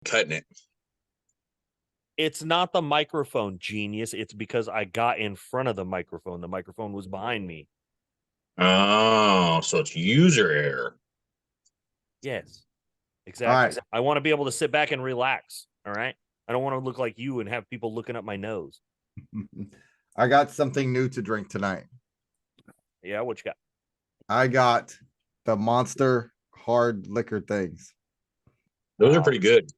cutting it. It's not the microphone, genius. It's because I got in front of the microphone. The microphone was behind me. Oh, so it's user error. Yes, exactly. All right. I want to be able to sit back and relax. All right. I don't want to look like you and have people looking up my nose. I got something new to drink tonight. Yeah, what you got? I got the Monster hard liquor things. Those are pretty good.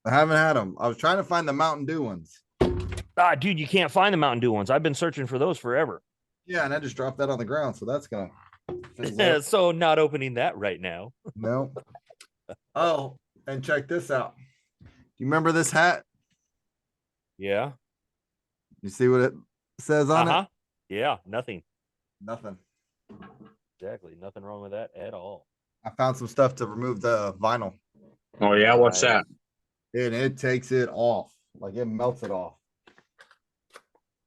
I haven't had them. I was trying to find the Mountain Dew ones. Dude, you can't find the Mountain Dew ones. I've been searching for those forever. Yeah, and I just dropped that on the ground, so that's gonna. So not opening that right now. No. Oh, and check this out. Do you remember this hat? Yeah. You see what it says on it? Yeah, nothing. Nothing. Exactly. Nothing wrong with that at all. I found some stuff to remove the vinyl. Oh yeah, what's that? And it takes it off. Like it melts it off.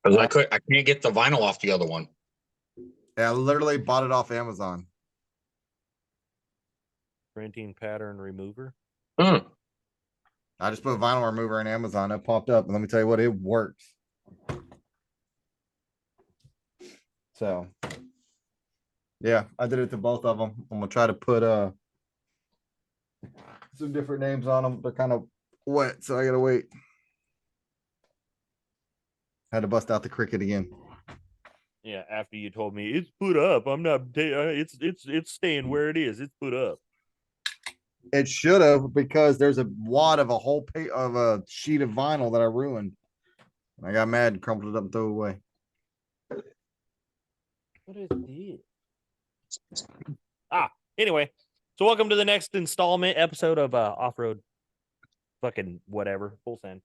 Because I can't get the vinyl off the other one. Yeah, I literally bought it off Amazon. Printing pattern remover. Hmm. I just put vinyl remover in Amazon. It popped up. And let me tell you what, it works. So, yeah, I did it to both of them. I'm going to try to put some different names on them. They're kind of wet, so I got to wait. Had to bust out the Cricut again. Yeah, after you told me it's put up, I'm not. It's staying where it is. It's put up. It should have, because there's a wad of a whole of a sheet of vinyl that I ruined. I got mad and crumpled it up and threw it away. What is this? Anyway, so welcome to the next installment episode of Off-Road fucking whatever, Full Send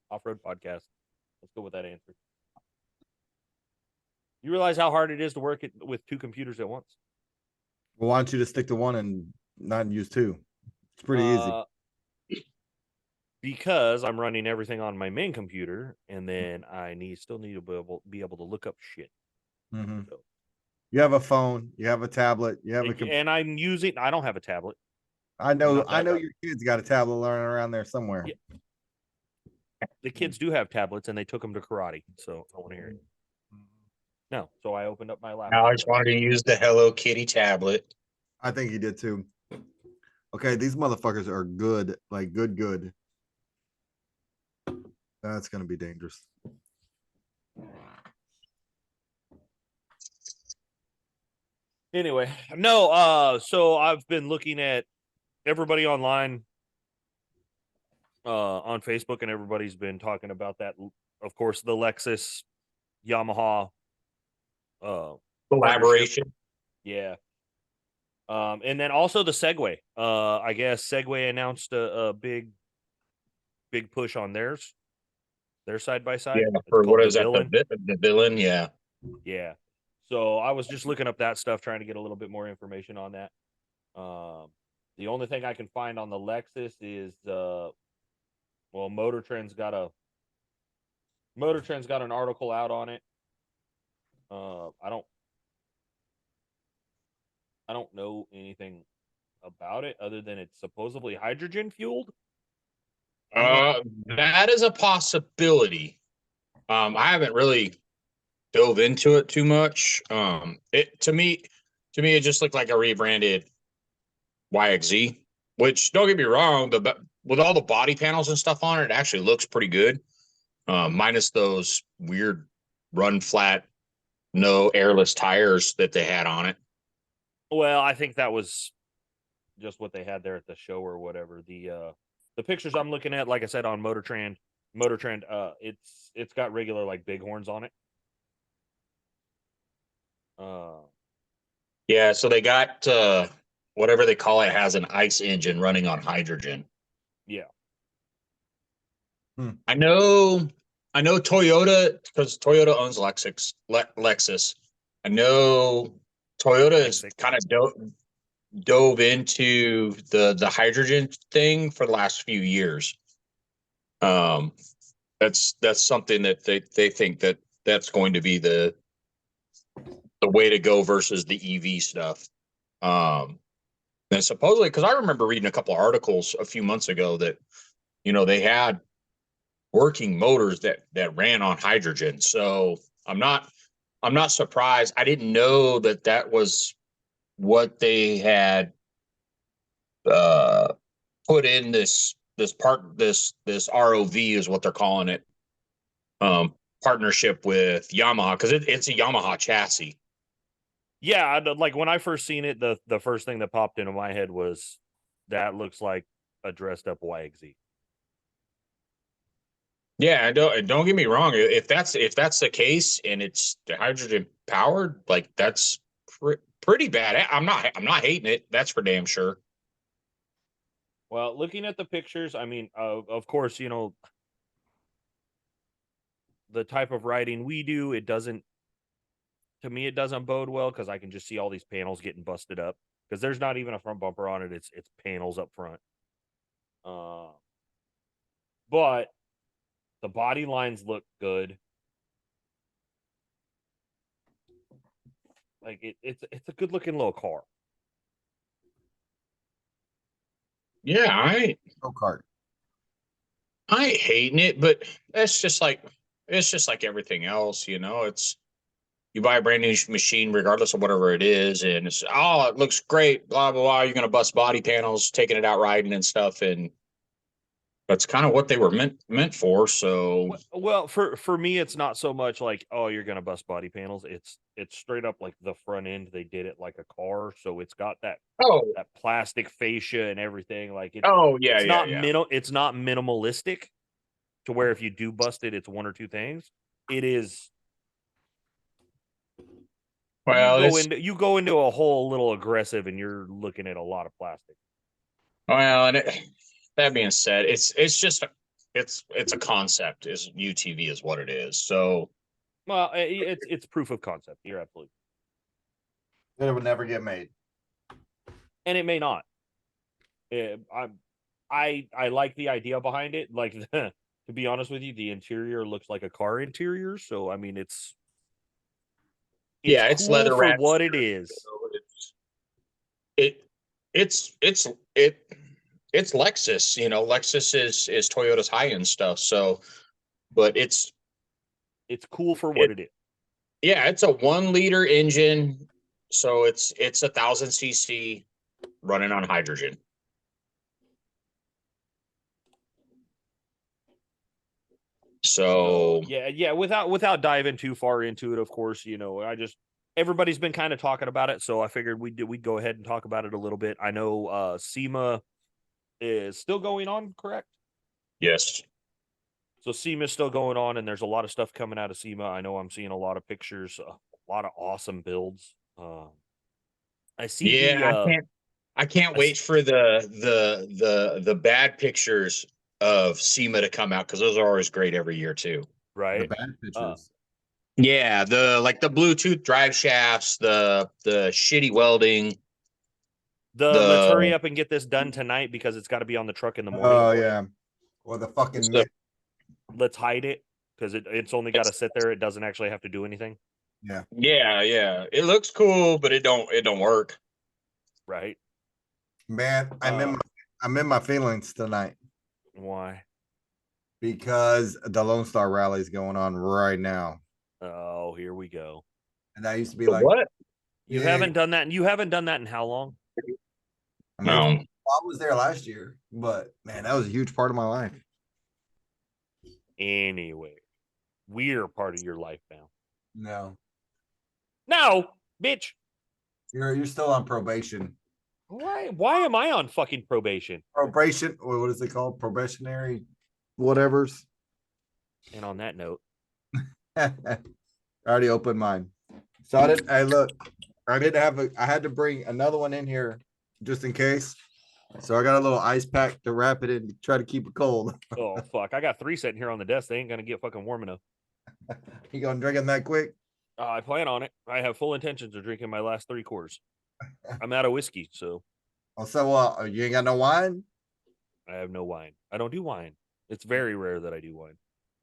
Off-Road Podcast. Let's go with that answer. You realize how hard it is to work with two computers at once? Well, why don't you just stick to one and not use two? It's pretty easy. Because I'm running everything on my main computer, and then I still need to be able to look up shit. Mm-hmm. So, you have a phone, you have a tablet, you have and I'm using. I don't have a tablet. I know your kids got a tablet learning around there somewhere. Yeah. The kids do have tablets, and they took them to karate. So I want to hear it. No, so I opened up my laptop. Alex wanted to use the Hello Kitty tablet. I think he did too. Okay, these motherfuckers are good, like good. That's gonna be dangerous. Anyway, no, so I've been looking at everybody online on Facebook, and everybody's been talking about that. Of course, the Lexus Yamaha collaboration. Yeah. And then also the Segway. I guess Segway announced a big push on their side by side. Yeah, for what is that? The villain, yeah. Yeah. So I was just looking up that stuff, trying to get a little bit more information on that. The only thing I can find on the Lexus is Motor Trend's got an article out on it. I don't know anything about it other than it's supposedly hydrogen fueled. That is a possibility. I haven't really dove into it too much. To me, it just looked like a rebranded YXZ, which, don't get me wrong, with all the body panels and stuff on it, it actually looks pretty good. Minus those weird run flat, no airless tires that they had on it. Well, I think that was just what they had there at the show or whatever. The pictures I'm looking at, like I said, on Motor Trend, it's got regular like bighorns on it. Yeah, so they got whatever they call it has an ICE engine running on hydrogen. Yeah. I know Toyota, because Toyota owns Lexus. I know Toyota has kind of dove into the hydrogen thing for the last few years. That's something that they think that's going to be the way to go versus the EV stuff. And supposedly, because I remember reading a couple articles a few months ago that they had working motors that ran on hydrogen. So I'm not surprised. I didn't know that was what they had uh, put in this ROV is what they're calling it. Partnership with Yamaha, because it's a Yamaha chassis. Yeah, like when I first seen it, the first thing that popped into my head was that looks like a dressed up YXZ. Yeah, and don't get me wrong. If that's the case and it's hydrogen powered, like that's pretty bad. I'm not hating it. That's for damn sure. Well, looking at the pictures, I mean, of course, the type of riding we do, it doesn't bode well because I can just see all these panels getting busted up because there's not even a front bumper on it. It's panels up front. But the body lines look good. Like it's a good looking little car. Yeah, Go kart. I ain't hating it, but it's just like everything else, It's you buy a brand new machine, regardless of whatever it is, and it's it looks great, blah blah blah. You're gonna bust body panels, taking it out riding and stuff, and that's kind of what they were meant for. So, well, for me, it's not so much like, oh, you're gonna bust body panels. It's straight up like the front end. They did it like a car, so it's got that plastic fascia and everything. Like yeah, It's not minimalistic to where if you do bust it, it's one or two things. It is. Well, you go into a whole little aggressive, and you're looking at a lot of plastic. Well, and that being said, it's just it's a concept. Is UTV is what it is. So, well, it's proof of concept. You're absolutely. It would never get made, and it may not. I like the idea behind it. Like, to be honest with you, the interior looks like a car interior. So I mean, it's it's cool leather for wrapped. what it is. It's Lexus. Lexus is Toyota's high end stuff. So, but it's cool for what it is. Yeah, it's a 1 liter engine, so it's 1,000 cc running on hydrogen. So yeah. Without diving too far into it, of course, everybody's been kind of talking about it, so I figured we'd go ahead and talk about it a little bit. I know SEMA is still going on, correct? Yes. So SEMA is still going on, and there's a lot of stuff coming out of SEMA. I know I'm seeing a lot of pictures, a lot of awesome builds. I see. Yeah, I can't wait for the bad pictures of SEMA to come out because those are always great every year too. Right. The bad pictures. Yeah, the Bluetooth drive shafts, the shitty welding. Let's hurry up and get this done tonight because it's got to be on the truck in the morning. Oh yeah, or the fucking. Let's hide it because it's only got to sit there. It doesn't actually have to do anything. Yeah. It looks cool, but it don't work. Right. Man, I'm in my feelings tonight. Why? Because the Lone Star Rally is going on right now. Oh, here we go. And I used to be like, what? You haven't done that. You haven't done that in how long? I mean, I was there last year, but man, that was a huge part of my life. Anyway, we're part of your life now. No, bitch. You're still on probation. Why am I on fucking probation? Probation, or what is it called? Probationary whatevers. And on that note, I already opened mine. So I had to bring another one in here just in case. So I got a little ice pack to wrap it in to try to keep it cold. Oh fuck. I got 3 sitting here on the desk. They ain't gonna get fucking warm enough. You gonna drink them that quick? I plan on it. I have full intentions of drinking my last 3 quarters. I'm out of whiskey, so. So you ain't got no wine? I have no wine. I don't do wine. It's very rare that I do wine.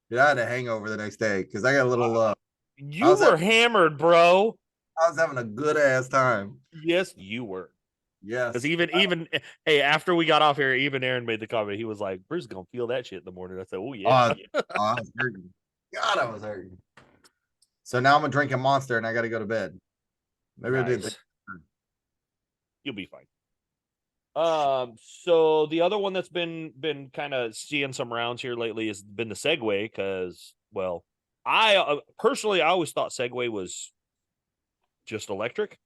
Dude, I had a hangover the next day because I got a little. You were hammered, bro. I was having a good ass time. Yes, you were. Yes. Because even hey, after we got off here, even Aaron made the comment. He was like, "Bruce is gonna feel that shit in the morning." I said, "Oh yeah." I was hurting. God, I was hurting. So now I'm drinking Monster and I got to go to bed. Maybe I did. Nice. You'll be fine. So the other one that's been kind of seeing some rounds here lately has been the Segway, because, well, I personally, I always thought Segway was just electric,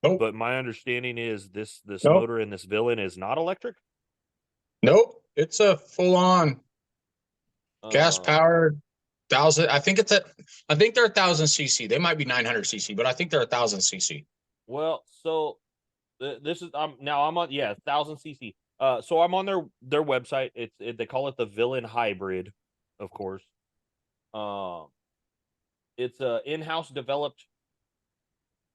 Nope. but my understanding is this Nope. motor in this villain is not electric. Nope. It's a full on gas Uh, powered 1,000. I think they're 1,000 cc. They might be 900 cc, but I think they're 1,000 cc. well, so this is I'm on 1,000 cc. So I'm on their website. They call it the Villain Hybrid, of course. It's a in-house developed.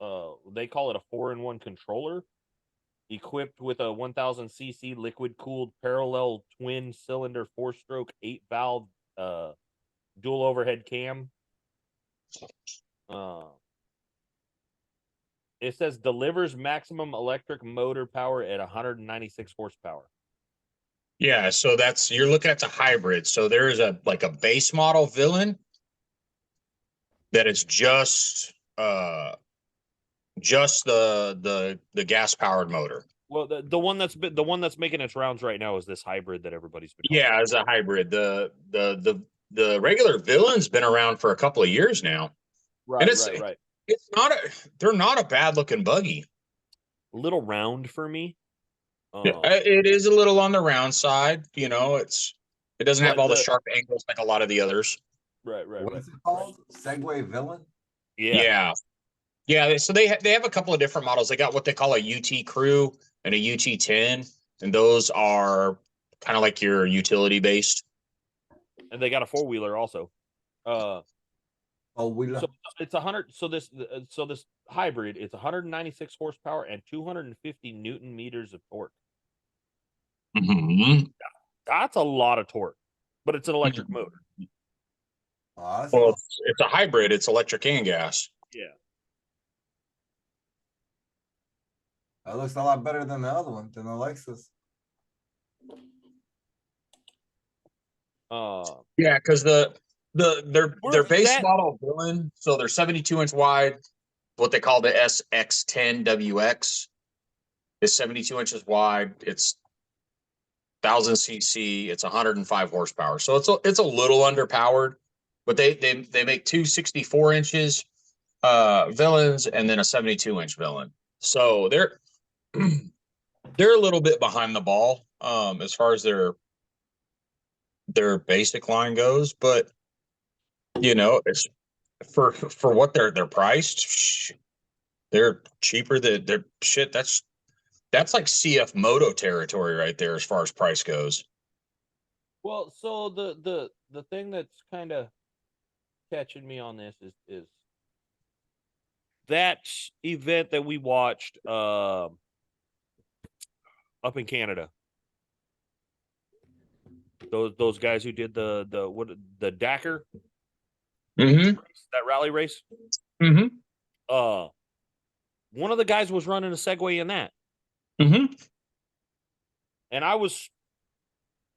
They call it a 4-in-1 controller, equipped with a 1,000 cc liquid cooled parallel twin cylinder 4-stroke 8-valve dual overhead cam. It says delivers maximum electric motor power at 196 horsepower. Yeah, so you're looking at the hybrid. So there is a base model villain that is just the gas powered motor. Well, the one that's making its rounds right now is this hybrid that everybody's been. Yeah, as a hybrid. The regular villain's been around for a couple of years now. Right, And right. they're not a bad looking buggy. A little round for me. It is a little on the round side, it doesn't have all the sharp angles like a lot of the others. Right. What's it called? Segway Villain? Yeah. So they have a couple of different models. They got what they call a UT Crew and a UT 10, and those are kind of like your utility based. And they got a 4-wheeler also. Wheeler. So it's 100. So this hybrid, it's 196 horsepower and 250 Newton meters of torque. Mm-hmm. That's a lot of torque, but it's an electric motor. Awesome. It's a hybrid. It's electric and gas. Yeah. That looks a lot better than the other one, than the Lexus. Yeah, because their base model villain, so they're 72-inch wide. What they call the SX10WX is 72 inches wide. It's 1,000 cc. It's 105 horsepower. So it's a little underpowered, but they make two 64 inches villains and then a 72-inch villain. So they're a little bit behind the ball as far as their basic line goes, but it's for what they're priced. They're cheaper than they're shit. That's like CF Moto territory right there as far as price goes. Well, so the thing that's kind of catching me on this is that event that we watched up in Canada. Those guys who did the Dakar, Mm-hmm. that rally race. Mm-hmm. One of the guys was running a Segway in that. Mm-hmm. And I was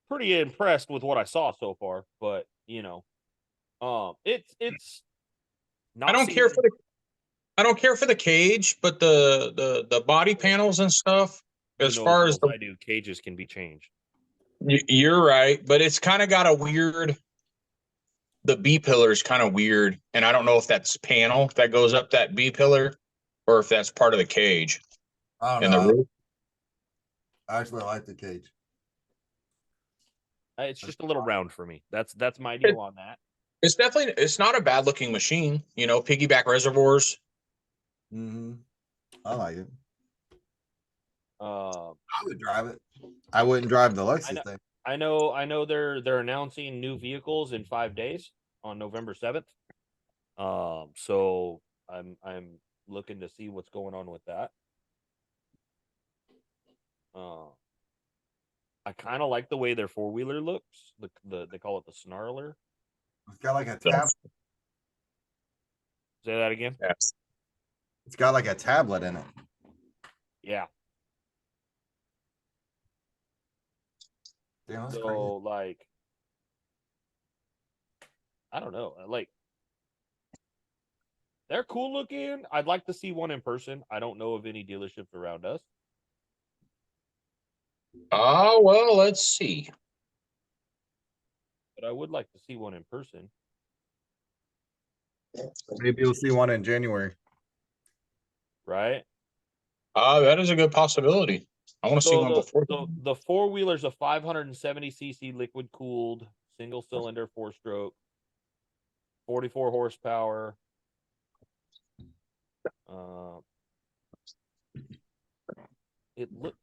pretty impressed with what I saw so far, but it's not. I don't care for the cage, but the body panels and stuff. As far as I do, cages can be changed. You're right, but it's kind of got a weird. The B pillar is kind of weird, and I don't know if that's panel that goes up that B pillar, or if that's part of the cage. I don't and know. the roof. I actually like the cage. It's just a little round for me. That's my deal on that. It's not a bad looking machine. Piggyback reservoirs. Mm-hmm. I like it. I would drive it. I wouldn't drive the Lexus thing. I know they're announcing new vehicles in 5 days on November 7th. So I'm looking to see what's going on with that. I kind of like the way their 4-wheeler looks. They call it the Snarler. It's got like a tab. Say that again. Yes. It's got like a tablet in it. Yeah. Damn, that's So crazy. like, I don't know. Like, they're cool looking. I'd like to see one in person. I don't know of any dealerships around us. Oh, well, let's see. But I would like to see one in person. Maybe you'll see one in January. Right? That is a good possibility. I want to see one before. The four wheeler's a 570cc liquid cooled single cylinder 4-stroke, 44 horsepower. It looked.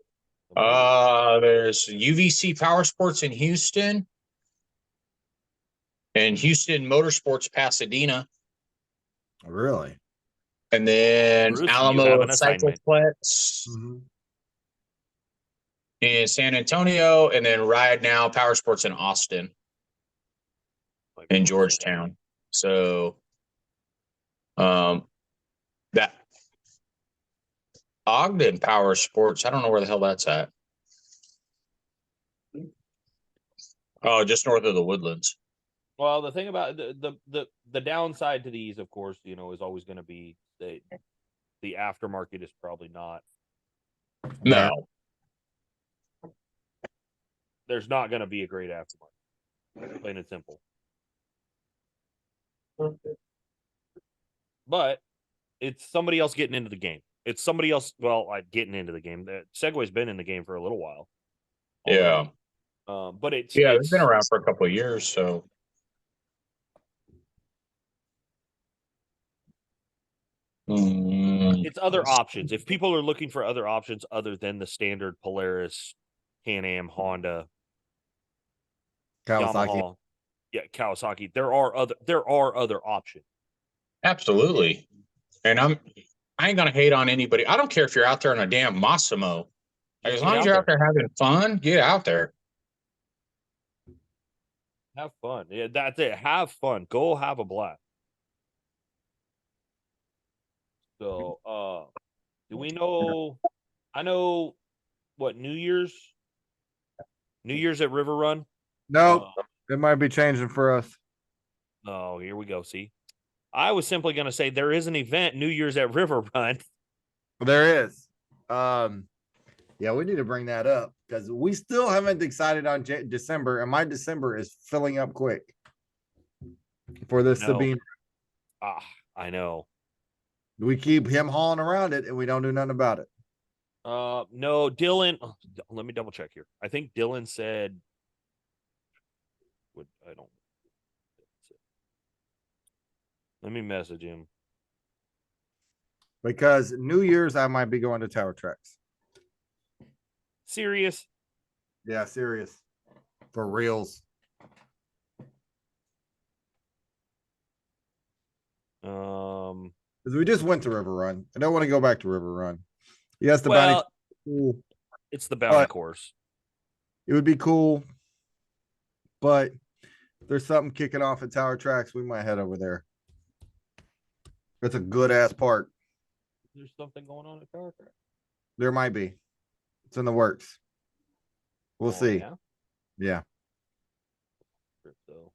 There's UVC Power Sports in Houston and Houston Motorsports Pasadena, Really? and then Bruce, you have Alamo an assignment. Cycleplex Mm-hmm. in San Antonio, and then Ride Now Power Sports in Austin and Georgetown. So, that Ogden Power Sports, I don't know where the hell that's at. Oh, just north of the Woodlands. Well, the thing about the downside to these, of course, you know, is always going to be the aftermarket is probably not. No. There's not going to be a great aftermarket, plain and simple. But it's somebody else getting into the game. It's somebody else. Well, getting into the game. Segway's been in the game for a little while. Yeah. But it's They've been around for a couple of years, so. It's other options. If people are looking for other options other than the standard Polaris, Can-Am, Honda, Kawasaki. Yamaha, Kawasaki, there are other options. Absolutely. And I ain't gonna hate on anybody. I don't care if you're out there in a damn Massimo. Like, as long as you're out there having fun, get out there. Have fun. Yeah, that's it. Have fun. Go have a blast. So, do we know? I know what New Year's at River Run. Nope. It might be changing for us. Oh, here we go. See, I was simply going to say there is an event New Year's at River Run. There is. Yeah, we need to bring that up because we still haven't decided on December, and my December is filling up quick for this Sabine. I know. We keep him hauling around it, and we don't do nothing about it. No, Dylan. Let me double check here. I think Dylan said. I don't. Let me message him. Because New Year's, I might be going to Tower Tracks. Serious? Yeah, serious. For reals. Because we just went to River Run. I don't want to go back to River Run. Yes, the bounty. Cool. It's the bounty course. It would be cool, but there's something kicking off at Tower Tracks. We might head over there. It's a good ass park. There's something going on at Tower Tracks. There might be. It's in the works. We'll see. Yeah. So,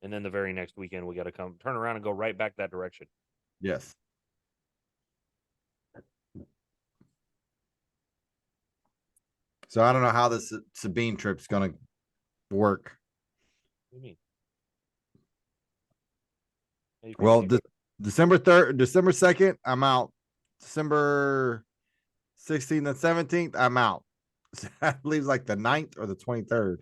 and then the very next weekend, we got to turn around and go right back that direction. Yes. So I don't know how this Sabine trip's going to work. What do you mean? Well, December 3rd, December 2nd, I'm out. December 16th and 17th, I'm out. So that leaves like the 9th or the 23rd.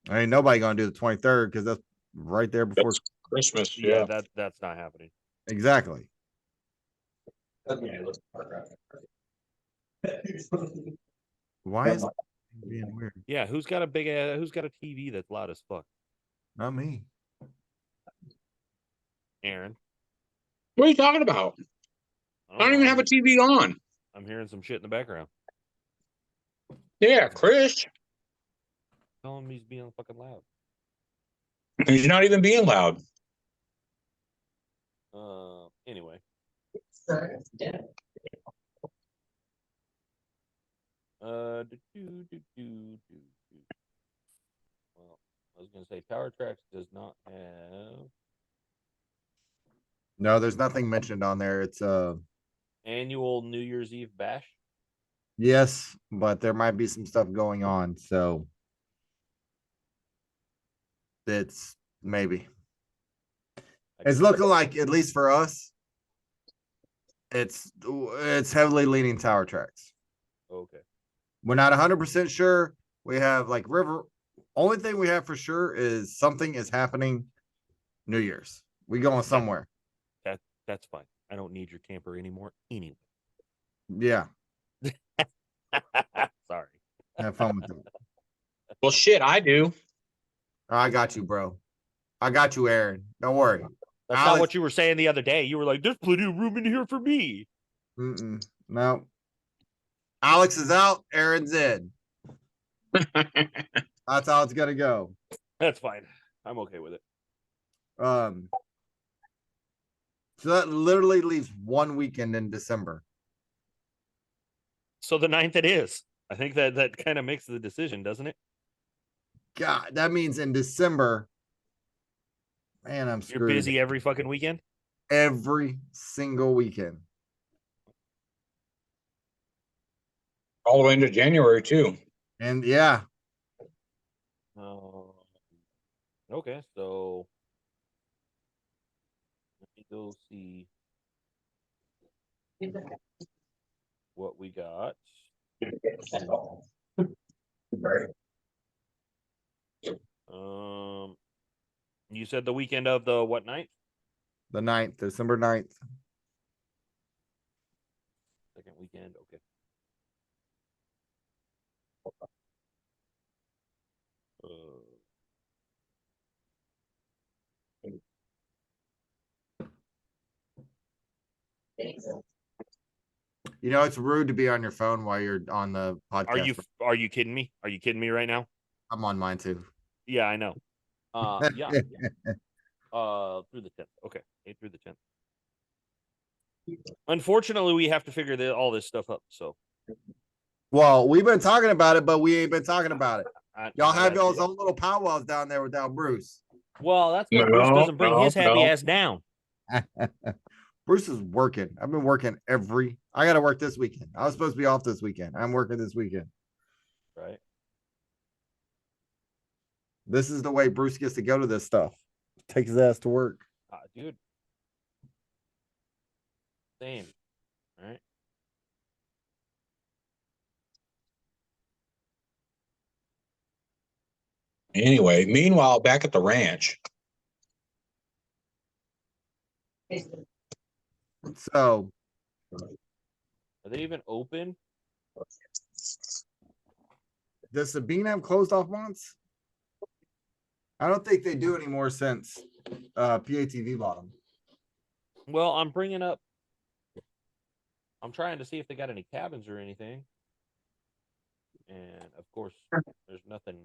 I ain't nobody gonna do the 23rd because that's right there before Christmas. Yeah, that's not happening. Exactly. Why is it being weird? Yeah, who's got a TV that's loud as fuck? Not me. Aaron. What are you talking about? I don't even have a TV on. I'm hearing some shit in the background. Yeah, Chris. Tell him he's being fucking loud. He's not even being loud. Anyway. I was gonna say Tower Tracks does not have No, there's nothing mentioned on there. It's annual New Year's Eve bash. yes, but there might be some stuff going on, so it's maybe. It's looking like, at least for us, it's heavily leaning Tower Tracks. Okay. We're not 100% sure. We have like River. Only thing we have for sure is something is happening New Year's. We going somewhere. That's fine. I don't need your camper anymore anyway. Yeah. Sorry. Have fun with it. Well, shit, I do. I got you, bro. I got you, Aaron. Don't worry. That's not what you were saying the other day. You were like, "There's plenty of room in here for me." No. Alex is out. Aaron's in. That's how it's gonna go. That's fine. I'm okay with it. So that literally leaves one weekend in December. So the 9th it is. I think that kind of makes the decision, doesn't it? God, that means in December, man, I'm screwed. You're busy every fucking weekend? Every single weekend. All the way into January, too. And yeah. Okay, so let me go see what we got. You said the weekend of the what night? The 9th, December 9th. Second weekend, okay. You know, it's rude to be on your phone while you're on the podcast. Are you kidding me? Are you kidding me right now? I'm on mine too. Yeah, I know. Yeah. Through the 10th. Okay, 8th through the 10th. Unfortunately, we have to figure all this stuff up. So, well, we've been talking about it, but we ain't been talking about it. Y'all have y'all's own little powwows down there without Bruce. Well, that's why Bruce doesn't bring his happy ass down. Bruce is working. I've been working I got to work this weekend. I was supposed to be off this weekend. I'm working this weekend. Right. This is the way Bruce gets to go to this stuff. Take his ass to work. Dude. Same. All right. Anyway, meanwhile, back at the ranch. So, are they even open? Does Sabine have closed off months? I don't think they do anymore since PATV bought them. Well, I'm trying to see if they got any cabins or anything. And of course, there's nothing.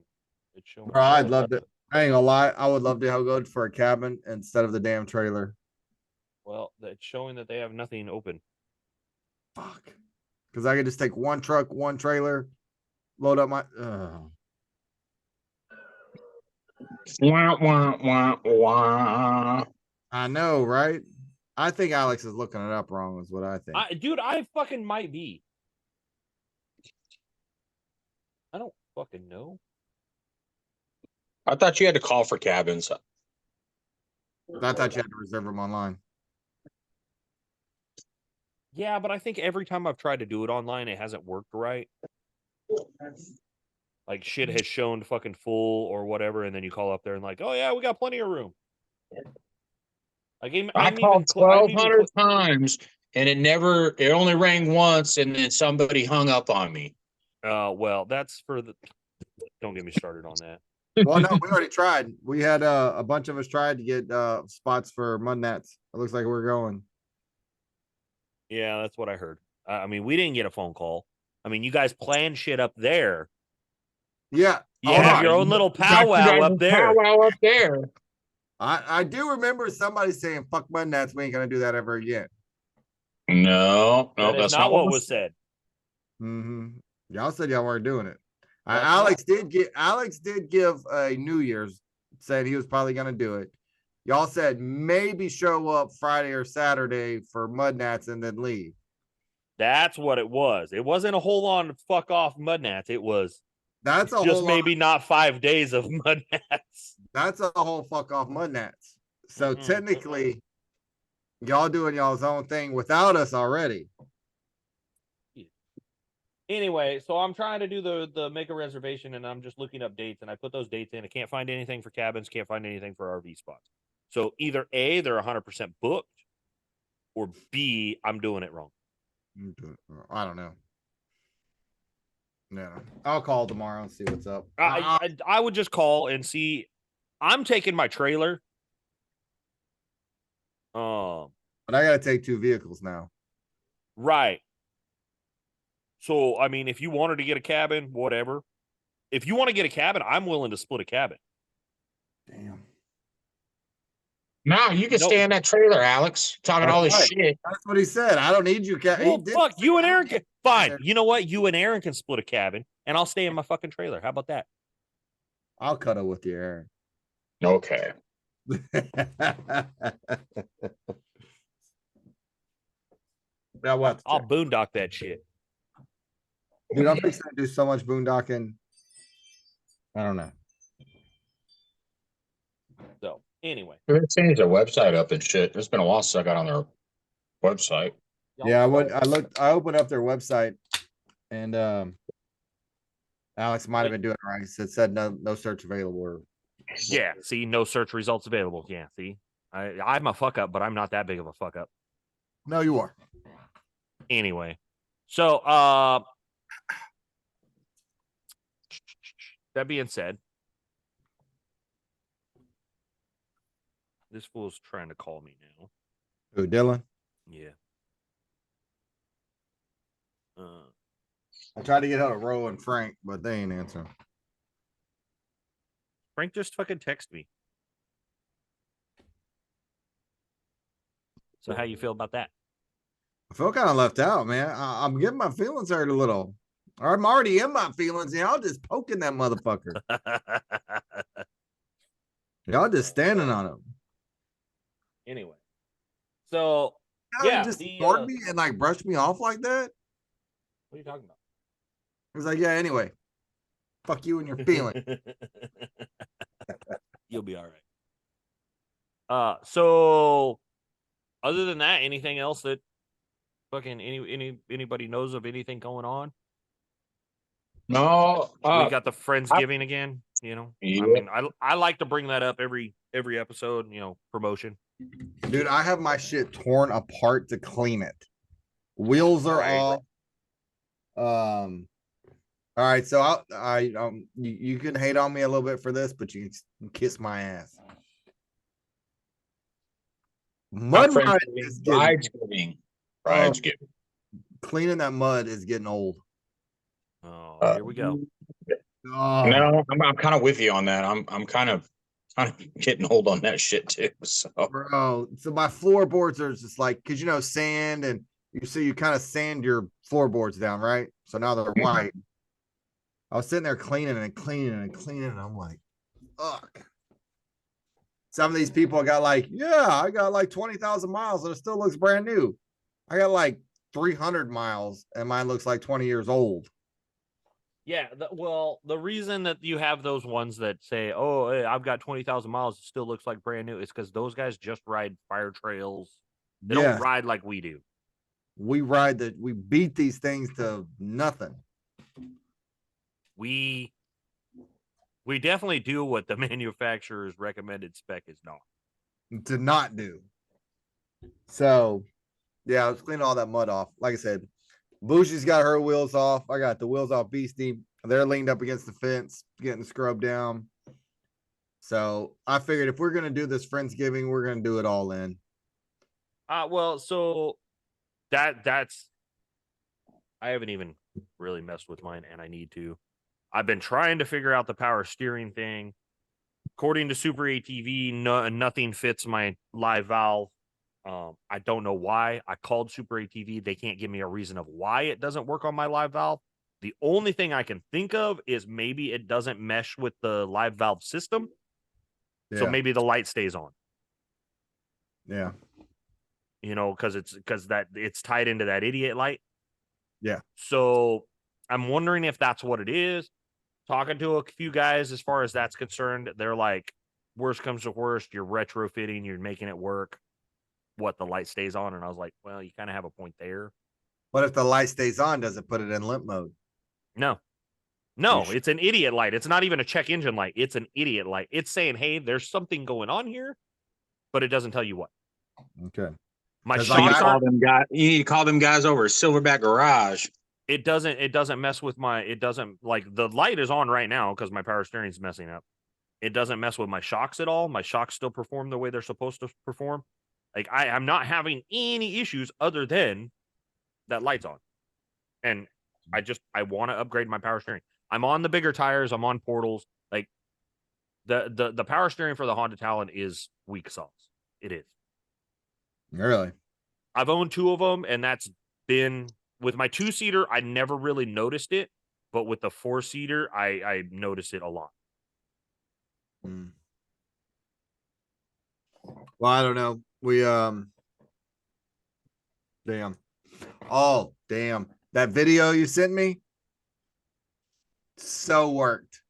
It's showing. Bro, I'd love to. I ain't gonna lie. I would love to go for a cabin instead of the damn trailer. Well, it's showing that they have nothing open. Fuck. Because I could just take one truck, one trailer, load up my. Wah, wah, wah, wah. I know, right? I think Alex is looking it up wrong, is what I think. Dude, I fucking might be. I don't fucking know. I thought you had to call for cabins. I thought you had to reserve them online. Yeah, but I think every time I've tried to do it online, it hasn't worked right. Like shit has shown fucking full or whatever, and then you call up there and like, oh yeah, we got plenty of room. Like I called 1,200 times and it only rang once, and then somebody hung up on me. Well, that's for the. Don't get me started on that. Well, no, we already tried. We had a bunch of us tried to get spots for mud nets. It looks like we're going. Yeah, that's what I heard. I mean, we didn't get a phone call. I mean, you guys plan shit up there. Yeah. You have your own little powwow up there. Powwow up there. I do remember somebody saying, fuck mud nets. We ain't going to do that ever again. No, that's not what was said. Mm-hmm. Y'all said y'all weren't doing it. Alex did give a New Year's, said he was probably going to do it. Y'all said maybe show up Friday or Saturday for mud gnats and then leave. That's what it was. It wasn't a hold on, fuck off mud gnats. It was That's a just whole maybe not 5 days of mud gnats. That's a whole fuck off mud gnats. So technically, y'all doing y'all's own thing without us already. Anyway, so I'm trying to do the make a reservation, and I'm just looking up dates, and I put those dates in. I can't find anything for cabins, can't find anything for RV spots. So either A, they're 100% booked, or B, I'm doing it wrong. I don't know. No, I'll call tomorrow and see what's up. I would just call and see. I'm taking my trailer. But I gotta take 2 vehicles now. Right. So, I mean, if you wanted to get a cabin, whatever. If you want to get a cabin, I'm willing to split a cabin. Damn. No, you can stay in that trailer, Alex. Talking all this shit. That's what he said. I don't need you. Well, fuck, you and Aaron can. Fine. You know what? You and Aaron can split a cabin, and I'll stay in my fucking trailer. How about that? I'll cuddle with you, Aaron. Okay. Now what? I'll boondock that shit. Dude, I'm fixing to do so much boondocking. I don't know. So, anyway. They changed their website up and shit. It's been a while since I got on their website. Yeah, I opened up their website and Alex might have been doing it right. It said no search available. Yeah, see, no search results available. Yeah, see. I'm a fuck up, but I'm not that big of a fuck up. No, you are. Anyway. So that being said, this fool's trying to call me now. Who, Dylan? Yeah. I tried to get out of Ro and Frank, but they ain't answering. Frank just fucking text me. So how you feel about that? I feel kind of left out, man. I'm getting my feelings hurt a little. I'm already in my feelings. Y'all just poking that motherfucker. Y'all just standing on him. Anyway. So Yeah, just ignored me and like brushed me off like that. What are you talking about? He was like, yeah, anyway. Fuck you and your feeling. You'll be all right. So other than that, anything else that fucking anybody knows of anything going on? No. We got the Friendsgiving again, you know. Yeah. I mean, I like to bring that up every episode, you know, promotion. Dude, I have my shit torn apart to clean it. Wheels are off. All right, so you can hate on me a little bit for this, but you can kiss my ass. Friendsgiving. Cleaning that mud is getting old. Oh, here we go. No, I'm kind of with you on that. I'm kind of getting old on that shit too. So, bro, so my floorboards are just like, cause you know sand, and you kind of sand your floorboards down, right? So now they're white. I was sitting there cleaning and I'm like, fuck. Some of these people got like, yeah, I got like 20,000 miles and it still looks brand new. I got like 300 miles and mine looks like 20 years old. Yeah, the reason that you have those ones that say, oh, hey, I've got 20,000 miles, it still looks like brand new, is because those guys just ride fire trails. They don't ride like we do. We beat these things to nothing. We definitely do what the manufacturer's recommended spec is to not do. So, yeah, I was cleaning all that mud off. Like I said, Bushy's got her wheels off. I got the wheels off Beastie. They're leaned up against the fence, getting scrubbed down. So I figured if we're going to do this Friendsgiving, we're going to do it all in. Well, so that's, I haven't even really messed with mine, and I need to. I've been trying to figure out the power steering thing. According to Super ATV, nothing fits my live valve. I don't know why. I called Super ATV. They can't give me a reason of why it doesn't work on my live valve. The only thing I can think of is maybe it doesn't mesh with the live valve system. So maybe the light stays on. Yeah. You know, because it's tied into that idiot light. Yeah. So I'm wondering if that's what it is. Talking to a few guys as far as that's concerned, they're like, worst comes to worst, you're retrofitting, you're making it work. What, the light stays on? And I was like, well, you kind of have a point there. What if the light stays on? Does it put it in limp mode? No, it's an idiot light. It's not even a check engine light. It's an idiot light. It's saying, hey, there's something going on here, but it doesn't tell you what. Okay. My 'Cause shocks You aren't. you need to call them guys over at Silverback Garage. It doesn't mess with my. It doesn't, like, the light is on right now because my power steering's messing up. It doesn't mess with my shocks at all. My shocks still perform the way they're supposed to perform. Like, I'm not having any issues other than that light's on. And I want to upgrade my power steering. I'm on the bigger tires. I'm on portals. Like, the power steering for the Honda Talon is weak sauce. It is. Really? I've owned 2 of them, and that's been with my 2-seater. I never really noticed it, but with the 4-seater, I noticed it a lot. Well, I don't know. We damn. Oh, damn. That video you sent me so worked.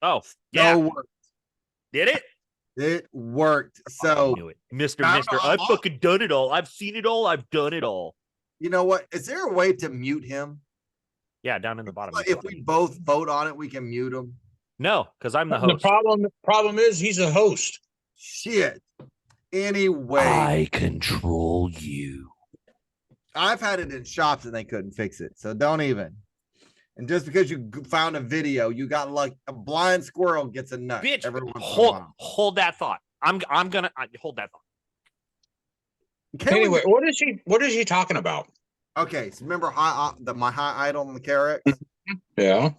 Oh, yeah. Worked. Did it? It worked. I So knew it. Mister, I've fucking done it all. I've seen it all. I've done it all. You know what? Is there a way to mute him? Yeah, down in the bottom. If we both vote on it, we can mute him. No, because I'm the host. The problem is he's a host. Shit. Anyway, I control you. I've had it in shops and they couldn't fix it. So don't even. And just because you found a video, you got like a blind squirrel gets a nut. Bitch, hold that thought. I'm gonna hold that thought. Anyway, what is he talking about? Okay, so remember my high idle on the KRX? Yeah.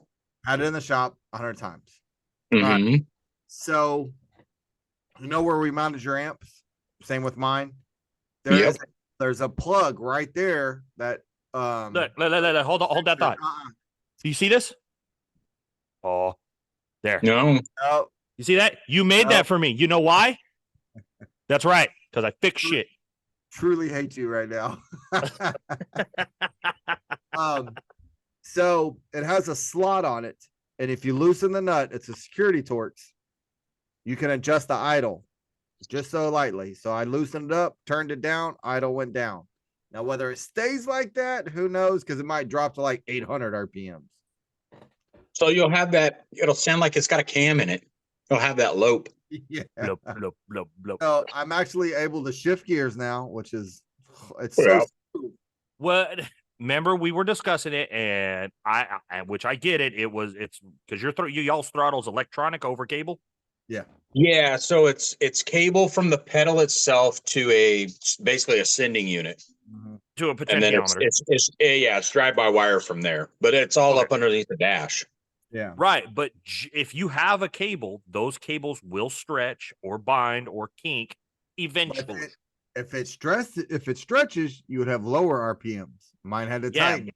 Had it in the shop 100 times. Mm-hmm. Right. So you know where we mounted your amps? Same with mine. There's a plug right there that look, hold that thought. You see this? Oh, there. No. You see that? You made that for me. You know why? That's right, because I fix shit. Truly hate you right now. So it has a slot on it, and if you loosen the nut, it's a security Torx. You can adjust the idle just so lightly. So I loosened it up, turned it down, idle went down. Now, whether it stays like that, who knows? Because it might drop to like 800 RPMs. So you'll have that. It'll sound like it's got a cam in it. It'll have that lope. Yeah. Bloop, bloop, bloop, bloop. So I'm actually able to shift gears now, which is so smooth. Well, remember we were discussing it, and which I get it. It's because y'all's throttle's electronic over cable. Yeah. Yeah. So it's cable from the pedal itself to basically a sending unit. To a potentiometer. And then it's drive-by-wire from there, but it's all up underneath the dash. Yeah. Right, but if you have a cable, those cables will stretch or bind or kink eventually. If it stretches, you would have lower RPMs. Mine had to tighten.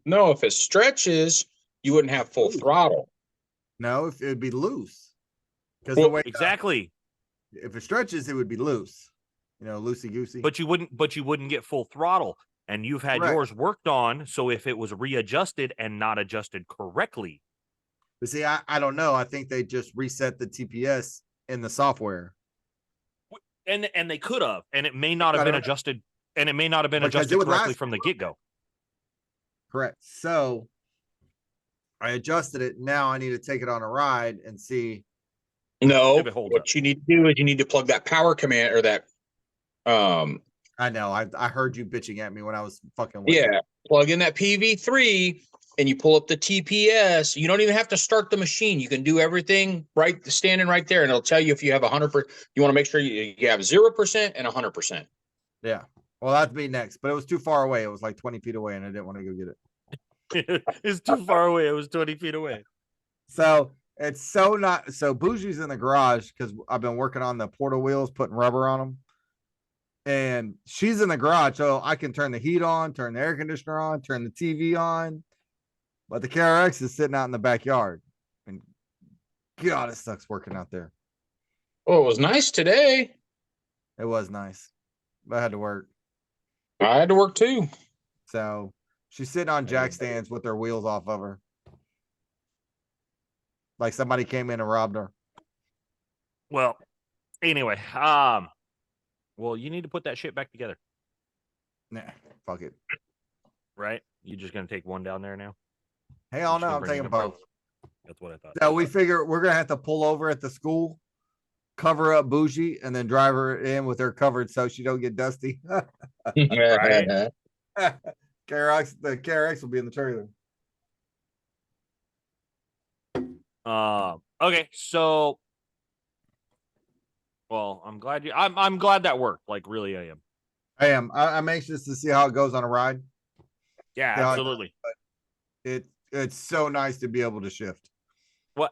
No. If it stretches, you wouldn't have full throttle. No, if it would be loose. Because exactly. If it stretches, it would be loose. You know, loosey goosey. But you wouldn't get full throttle. And you've had yours worked on, so if it was readjusted and not adjusted correctly. But see, I don't know. I think they just reset the TPS in the software. And they could have, and it may not have been adjusted, and it may not have been adjusted correctly from the get-go. Correct. So I adjusted it. Now I need to take it on a ride and see. No, what you need to do is you need to plug that power command or that. I know. I heard you bitching at me when I was fucking with you. Plug in that PV3 and you pull up the TPS. You don't even have to start the machine. You can do everything standing right there, and it'll tell you if you have 100%. You want to make sure you have 0% and 100%. Yeah. Well, that'd be next, but it was too far away. It was like 20 feet away, and I didn't want to go get it. It's too far away. It was 20 feet away. So it's so Bougie's in the garage because I've been working on the portal wheels, putting rubber on them. And she's in the garage, so I can turn the heat on, turn the air conditioner on, turn the TV on. But the KRX is sitting out in the backyard. And God, it sucks working out there. Oh, it was nice today. It was nice. But I had to work. I had to work too. So she's sitting on jack stands with her wheels off of her. Like somebody came in and robbed her. Well, anyway, well, you need to put that shit back together, Nah, fuck it. right? You just gonna take one down there now? Hell Just no, gonna I'm bring it taking up. both. That's what I thought. So we figure we're gonna have to pull over at the school, cover up Bougie, and then drive her in with her covered so she don't get dusty. Right? The KRX will be in the trailer. Okay, so, well, I'm glad I'm glad that worked. Like, really, I am. I am. I'm anxious to see how it goes on a ride. Yeah, Yeah, absolutely. It's so nice to be able to shift. What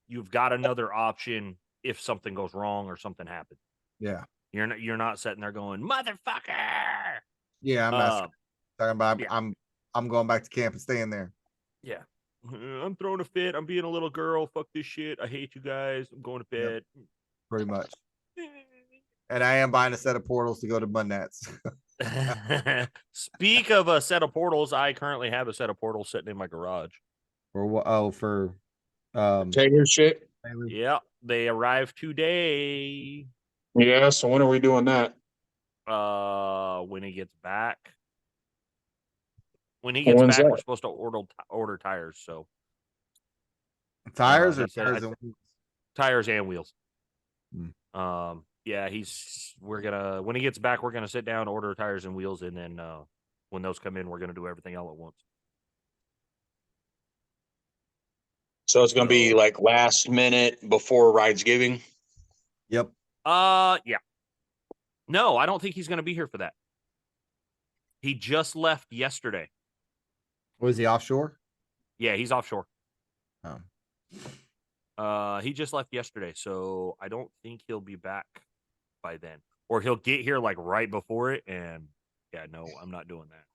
you've got another option if something goes wrong or something happens. Yeah. You're not sitting there going, motherfucker. Yeah, I'm not talking about. yeah. I'm going back to camp and staying there. Yeah. I'm throwing a fit. I'm being a little girl. Fuck this shit. I hate you guys. I'm going to bed. Yep, pretty much. And I am buying a set of portals to go to Bunnats. Speak of a set of portals, I currently have a set of portals sitting in my garage. For Taylor shit. Yeah, they arrived today. Yeah. So when are we doing that? When he gets back. When he gets When's back, that? we're supposed to order tires. So tires he or said tires and wheels? tires and wheels. Hmm. Yeah, we're gonna when he gets back, we're gonna sit down, order tires and wheels, and then when those come in, we're gonna do everything all at once. So it's gonna be like last minute before rides giving. Yep. Yeah. No, I don't think he's gonna be here for that. He just left yesterday. Was he offshore? Yeah, he's offshore. Oh. He just left yesterday, so I don't think he'll be back by then. Or he'll get here like right before it, and yeah, no, I'm not doing that.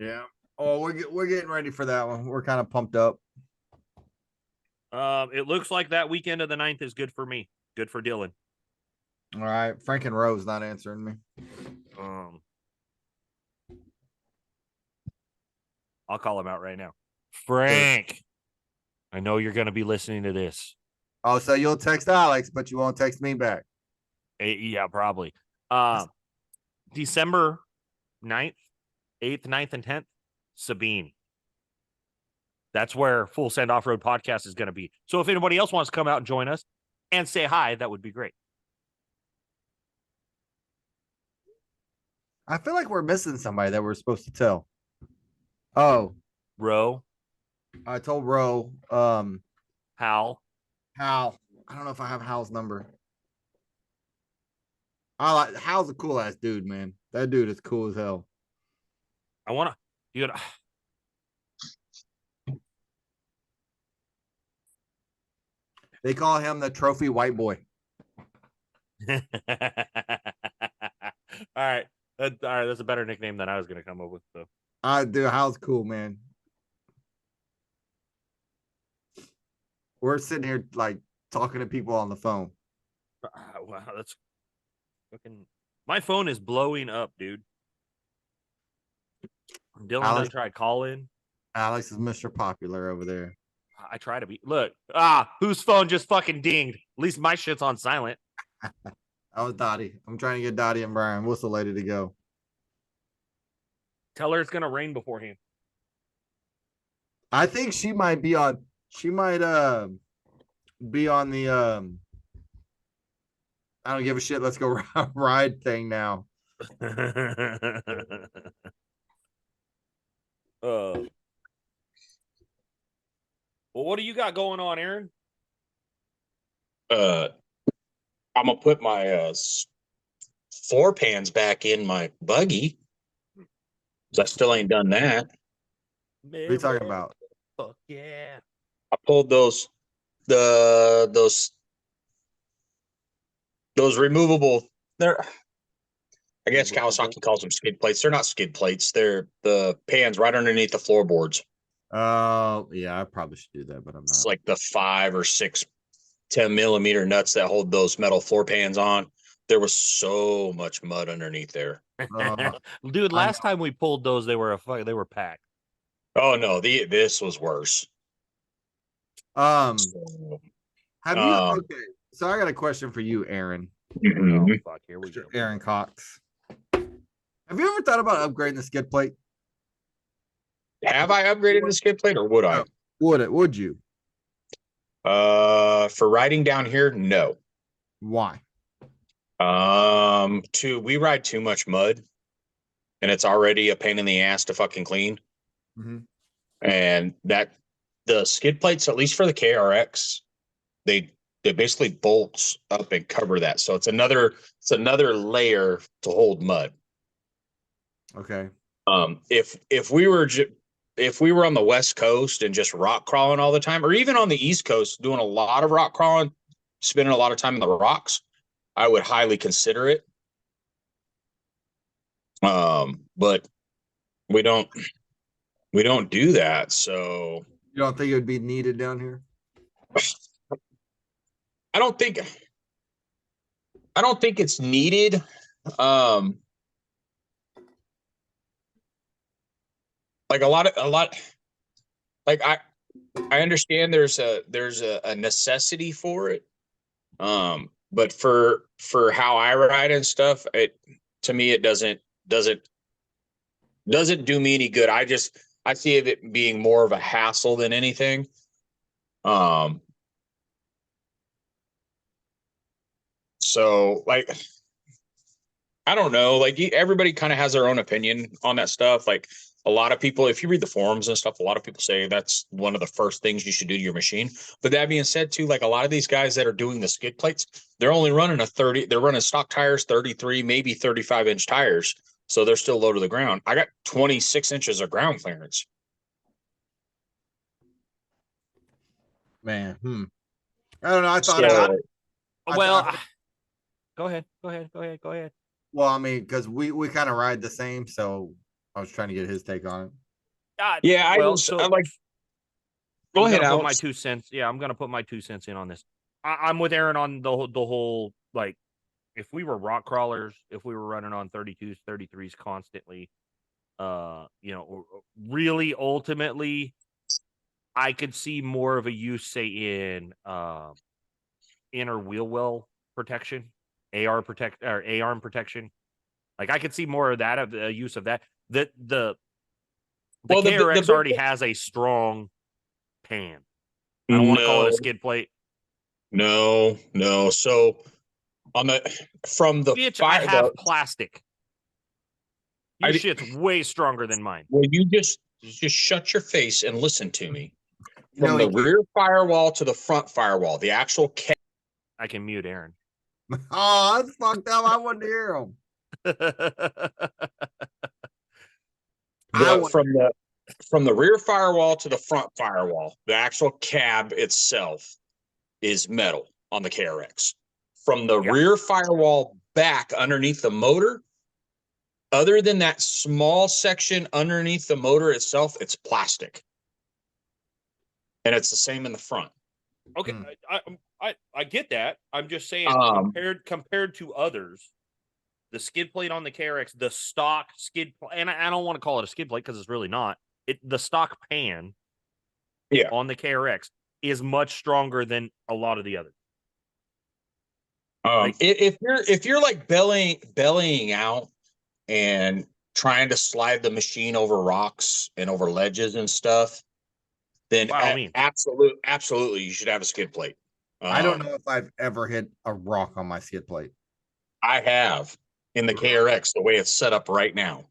Yeah. Oh, we're getting ready for that one. We're kind of pumped up. It looks like that weekend of the 9th is good for me. Good for Dylan. All right. Frank and Rose not answering me. I'll call him out right now. Frank, I know you're going to be listening to this. Oh, so you'll text Alex, but you won't text me back. Yeah, probably. December 9th, 8th, 9th, and 10th, Sabine. That's where Full Send Off-Road Podcast is going to be. So if anybody else wants to come out and join us and say hi, that would be great. I feel like we're missing somebody that we're supposed to tell. Oh, Ro, I told Ro. Hal. Hal. I don't know if I have Hal's number. Hal's a cool ass dude, man. That dude is cool as hell. I want to, dude. They call him the trophy white boy. All right. All right. That's a better nickname than I was going to come up with. So. Dude, Hal's cool, man. We're sitting here like talking to people on the phone. Wow, that's fucking. My phone is blowing up, dude. Dylan done tried calling. Alex is Mr. Popular over there. I try to be. Look, whose phone just fucking dinged? At least my shit's on silent. I was Dottie. I'm trying to get Dottie and Brian Whistle Lady to go. Tell her it's gonna rain beforehand. I think she might be on. She might be on the I don't give a shit. Let's go ride thing now. Well, what do you got going on, Aaron? I'm gonna put my floor pans back in my buggy. I still ain't done that. What are you talking about? Fuck yeah! I pulled those removable. I guess Kawasaki calls them skid plates. They're not skid plates. They're the pans right underneath the floorboards. Oh, yeah, I probably should do that, but I'm It's not. like the 5 or 6 10 millimeter nuts that hold those metal floor pans on. There was so much mud underneath there. Dude, I last time we pulled those, they were packed. Oh no, this was worse. So, Have you okay? So I got a question for you, Aaron. Oh mhm. fuck, here we go. Aaron Cox. Have you ever thought about upgrading the skid plate? Have I upgraded the skid plate or would I? Would you? For riding down here, no. Why? We ride too much mud and it's already a pain in the ass to fucking clean. Mhm. And that the skid plates, at least for the KRX, they basically bolts up and cover that. So it's another layer to hold mud. Okay. If we were on the West Coast and just rock crawling all the time, or even on the East Coast doing a lot of rock crawling, spending a lot of time in the rocks, I would highly consider it. But we don't do that. So You don't think it would be needed down here? I don't think it's needed. Like a lot like I understand there's a necessity for it. But for how I ride and stuff, it to me it doesn't do me any good. I see it being more of a hassle than anything. So like I don't know, like everybody kind of has their own opinion on that stuff. Like a lot of people, if you read the forums and stuff, a lot of people say that's one of the first things you should do to your machine. But that being said, too, like a lot of these guys that are doing the skid plates, they're only running they're running stock tires, 33, maybe 35-inch tires. So they're still low to the ground. I got 26 inches of ground clearance. Man, I don't know. I thought So, Well, go ahead. well, I mean, because we kind of ride the same, so I was trying to get his take on it. yeah, I like. Go I'm ahead, gonna put Alex. my 2 cents. Yeah, I'm gonna put my 2 cents in on this. I'm with Aaron on the whole like, if we were rock crawlers, if we were running on 32s, 33s constantly, really ultimately, I could see more of a use, say, in inner wheel well protection, AR protect or A-arm protection. Like I could see more of that of the use of that. The KRX already has a strong pan. I don't want to call it a skid plate. No. So on from the Bitch, fire, I have plastic. Your shit's way stronger than mine. Well, you just shut your face and listen to me. From No, the rear firewall to the front firewall, the actual I can mute Aaron. Oh, that's fucked up. I wouldn't hear him. from the rear firewall to the front firewall, the actual cab itself is metal on the KRX. From the rear firewall back underneath the motor, other than that small section underneath the motor itself, it's plastic. And it's the same in the front. Okay, I get that. I'm just saying compared to others, the skid plate on the KRX, the stock skid, and I don't want to call it a skid plate because it's really not. The stock pan, on the KRX is much stronger than a lot of the others. If you're like bellying out and trying to slide the machine over rocks and over ledges and stuff, then absolutely you should have a skid plate. I don't know if I've ever hit a rock on my skid plate. I have in the KRX the way it's set up right now.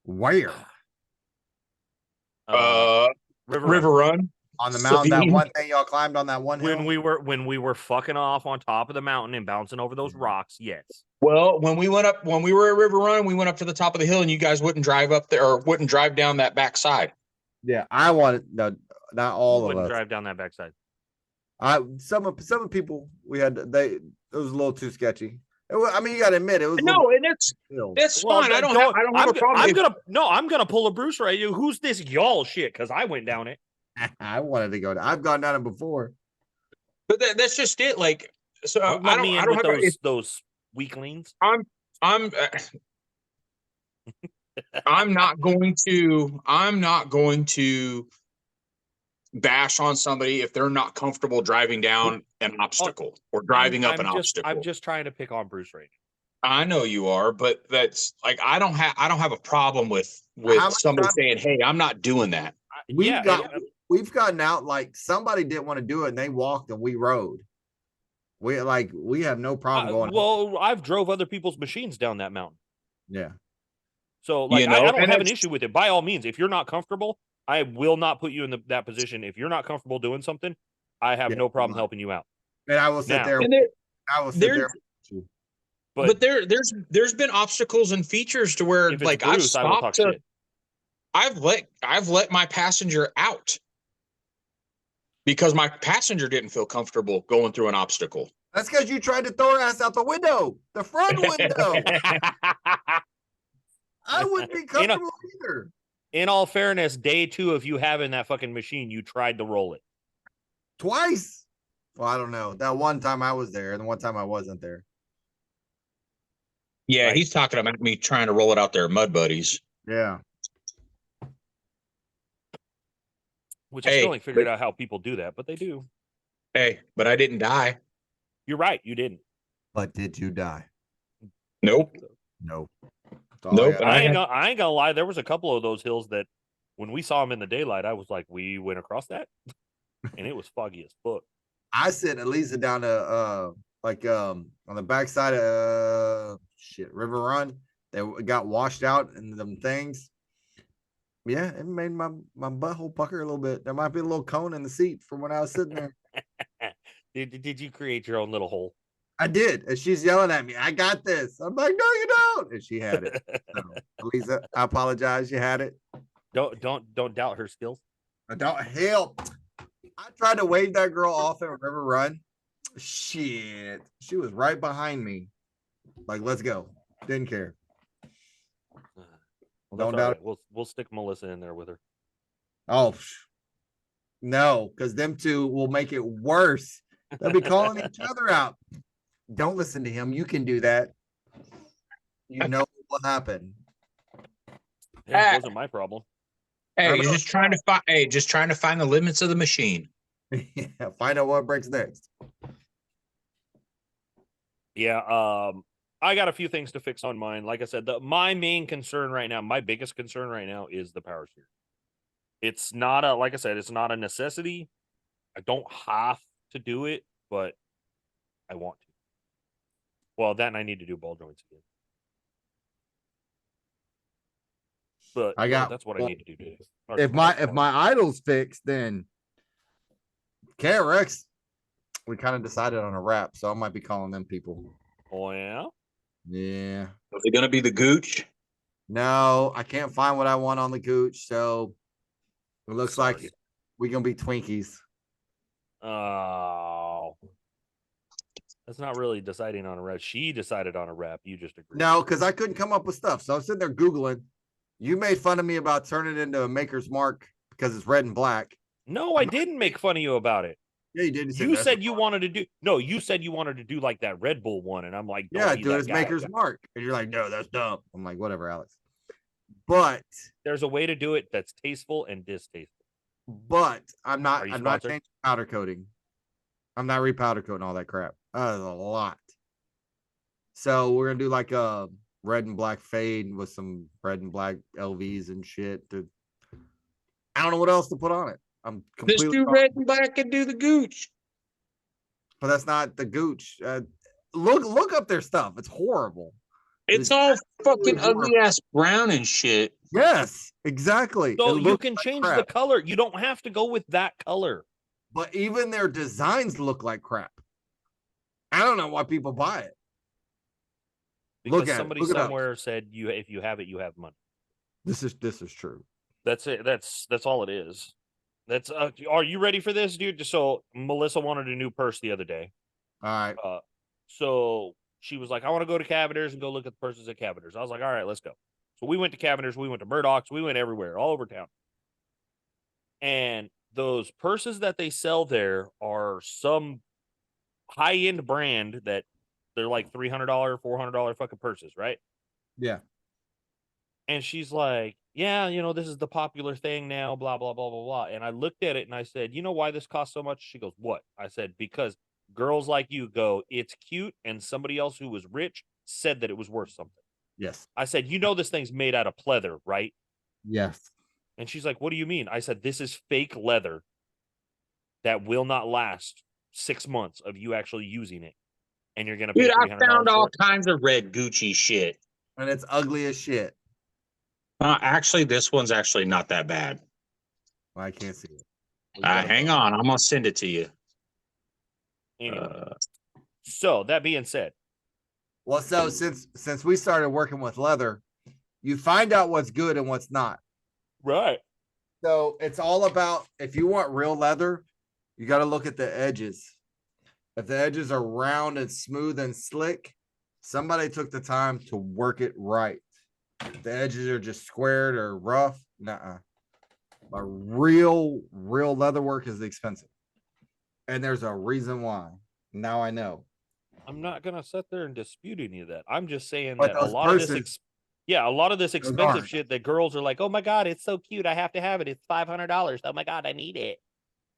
Where? River Run on the mountain. That one thing y'all climbed on that one hill? When we were fucking off on top of the mountain and bouncing over those rocks, yes. Well, when we were at River Run, we went up to the top of the hill, and you guys wouldn't drive up there or wouldn't drive down that backside. Yeah, I wanted not all of us. Drive down that backside. Some people we had it was a little too sketchy. I mean, you got to admit it was. a little No, and still. that's fine. I don't have a problem. I'm gonna pull a Bruce right here. Who's this y'all shit? Because I went down it. I wanted to go. I've gone down it before. But that's just it. Like, so Don't I lump me in don't with have those weaklings. I'm I'm not going to bash on somebody if they're not comfortable driving down an obstacle or driving up an obstacle. I'm just trying to pick on Bruce right I know you are, but that's like I don't have a problem with somebody saying, "Hey, I'm not doing that." We've gotten out like somebody didn't want to do it and they walked and we rode. We have no problem going. Well, I've drove other people's machines down that mountain. Yeah. So like I don't have an issue with it. By all means, if you're not comfortable, I will not put you in that position. If you're not comfortable doing something, I have no problem helping you out. And I will sit there. But there's been obstacles and features to where like Bruce, I've let my passenger out because my passenger didn't feel comfortable going through an obstacle. That's because you tried to throw her ass out the window, the front window. I wouldn't be comfortable either. In all fairness, day 2 of you having that fucking machine, you tried to roll it. Twice. Well, I don't know. That one time I was there and the one time I wasn't there. Yeah, right. He's talking about me trying to roll it out there, Mud Buddies. Yeah. Which I still ain't figured out how people do that, but they do. Hey, but I didn't die. You're right, you didn't. But did you die? Nope. Nope. Nope. I ain't gonna lie. There was a couple of those hills that when we saw them in the daylight, I was like, we went across that? And it was foggy as fuck. I sent Elisa down to on the backside of River Run. They got washed out in them things. Yeah, it made my butthole pucker a little bit. There might be a little cone in the seat from when I was sitting there. Did you create your own little hole? I did. And she's yelling at me, I got this. I'm like, no, you don't. And she had it. So, Elisa, I apologize. You had it. Don't doubt her skills. I don't help. I tried to wave that girl off at River Run. Shit. She was right behind me. Like, let's go. Didn't care. Well, don't doubt it. We'll stick Melissa in there with her. Oh, no, because them two will make it worse. They'll be calling each other out. Don't listen to him. You can do that. You know what will happen. It wasn't my problem. Hey, you're just trying to find the limits of the machine. Yeah, find out what breaks next. Yeah, I got a few things to fix on mine. Like I said, my main concern right now, my biggest concern right now is the power steering. It's not like I said, it's not a necessity. I don't have to do it, but I want to. Well, then I need to do ball joints again. But that's what I need to do today. If my idle's fixed, then KRX, we kind of decided on a wrap, so I might be calling them people. Oh yeah? Yeah. Is it gonna be the Gooch? No, I can't find what I want on the Gooch, so it looks like we're gonna be Twinkies. Oh. That's not really deciding on a wrap. She decided on a wrap. You just agreed. No, because I couldn't come up with stuff. So I was sitting there Googling. You made fun of me about turning it into a Maker's Mark because it's red and black. No, I didn't make fun of you about it. Yeah, you did. You said you wanted to do. No, you said you wanted to do like that Red Bull one, and I'm like, yeah, do it as Maker's Mark, and you're like, no, that's dumb. I'm like, whatever, Alex. But there's a way to do it that's tasteful and distasteful. But I'm not changing powder coating. I'm not repowder coating all that crap. That is a lot. So we're gonna do like a red and black fade with some red and black LVs and shit. I don't know what else to put on it. I'm completely just do red and black and do the Gooch. But that's not the Gooch. Look up their stuff. It's horrible. It's all fucking ugly ass brown and shit. Yes, exactly. So you can change the color. You don't have to go with that color. But even their designs look like crap. I don't know why people buy it. Because somebody somewhere said if you have it, you have money. This is true. That's it. That's all it is. That's are you ready for this, dude? So Melissa wanted a new purse the other day. All right. So she was like, I want to go to Cavender's and go look at the purses at Cavender's. I was like, all right, let's go. So we went to Cavender's, we went to Murdoch's, we went everywhere, all over town. And those purses that they sell there are some high-end brand that they're like $300, $400 fucking purses, right? Yeah. And she's like, yeah, this is the popular thing now, blah, blah, blah, blah, blah. And I looked at it and I said, you know why this costs so much? She goes, what? I said, because girls like you go, it's cute. And somebody else who was rich said that it was worth something. Yes. I said, this thing's made out of pleather, right? Yes. And she's like, what do you mean? I said, this is fake leather that will not last 6 months of you actually using it. And you're going to pay Dude, I $300 found for all it. kinds of red Gucci shit. And it's ugly as shit. Actually, this one's actually not that bad. I can't see it. Hang on, I'm gonna send it to you. Anyway. So that being said, Well, so since we started working with leather, you find out what's good and what's not. right. So it's all about, if you want real leather, you got to look at the edges. If the edges are round and smooth and slick, somebody took the time to work it right. If the edges are just squared or rough, nuh-uh. But real leather work is expensive. And there's a reason why. Now I know. I'm not gonna sit there and dispute any of that. I'm just saying But that a those lot of this, purses- a lot of this expensive aren't. shit that girls are like, oh my god, it's so cute, I have to have it. It's $500. Oh my god, I need it.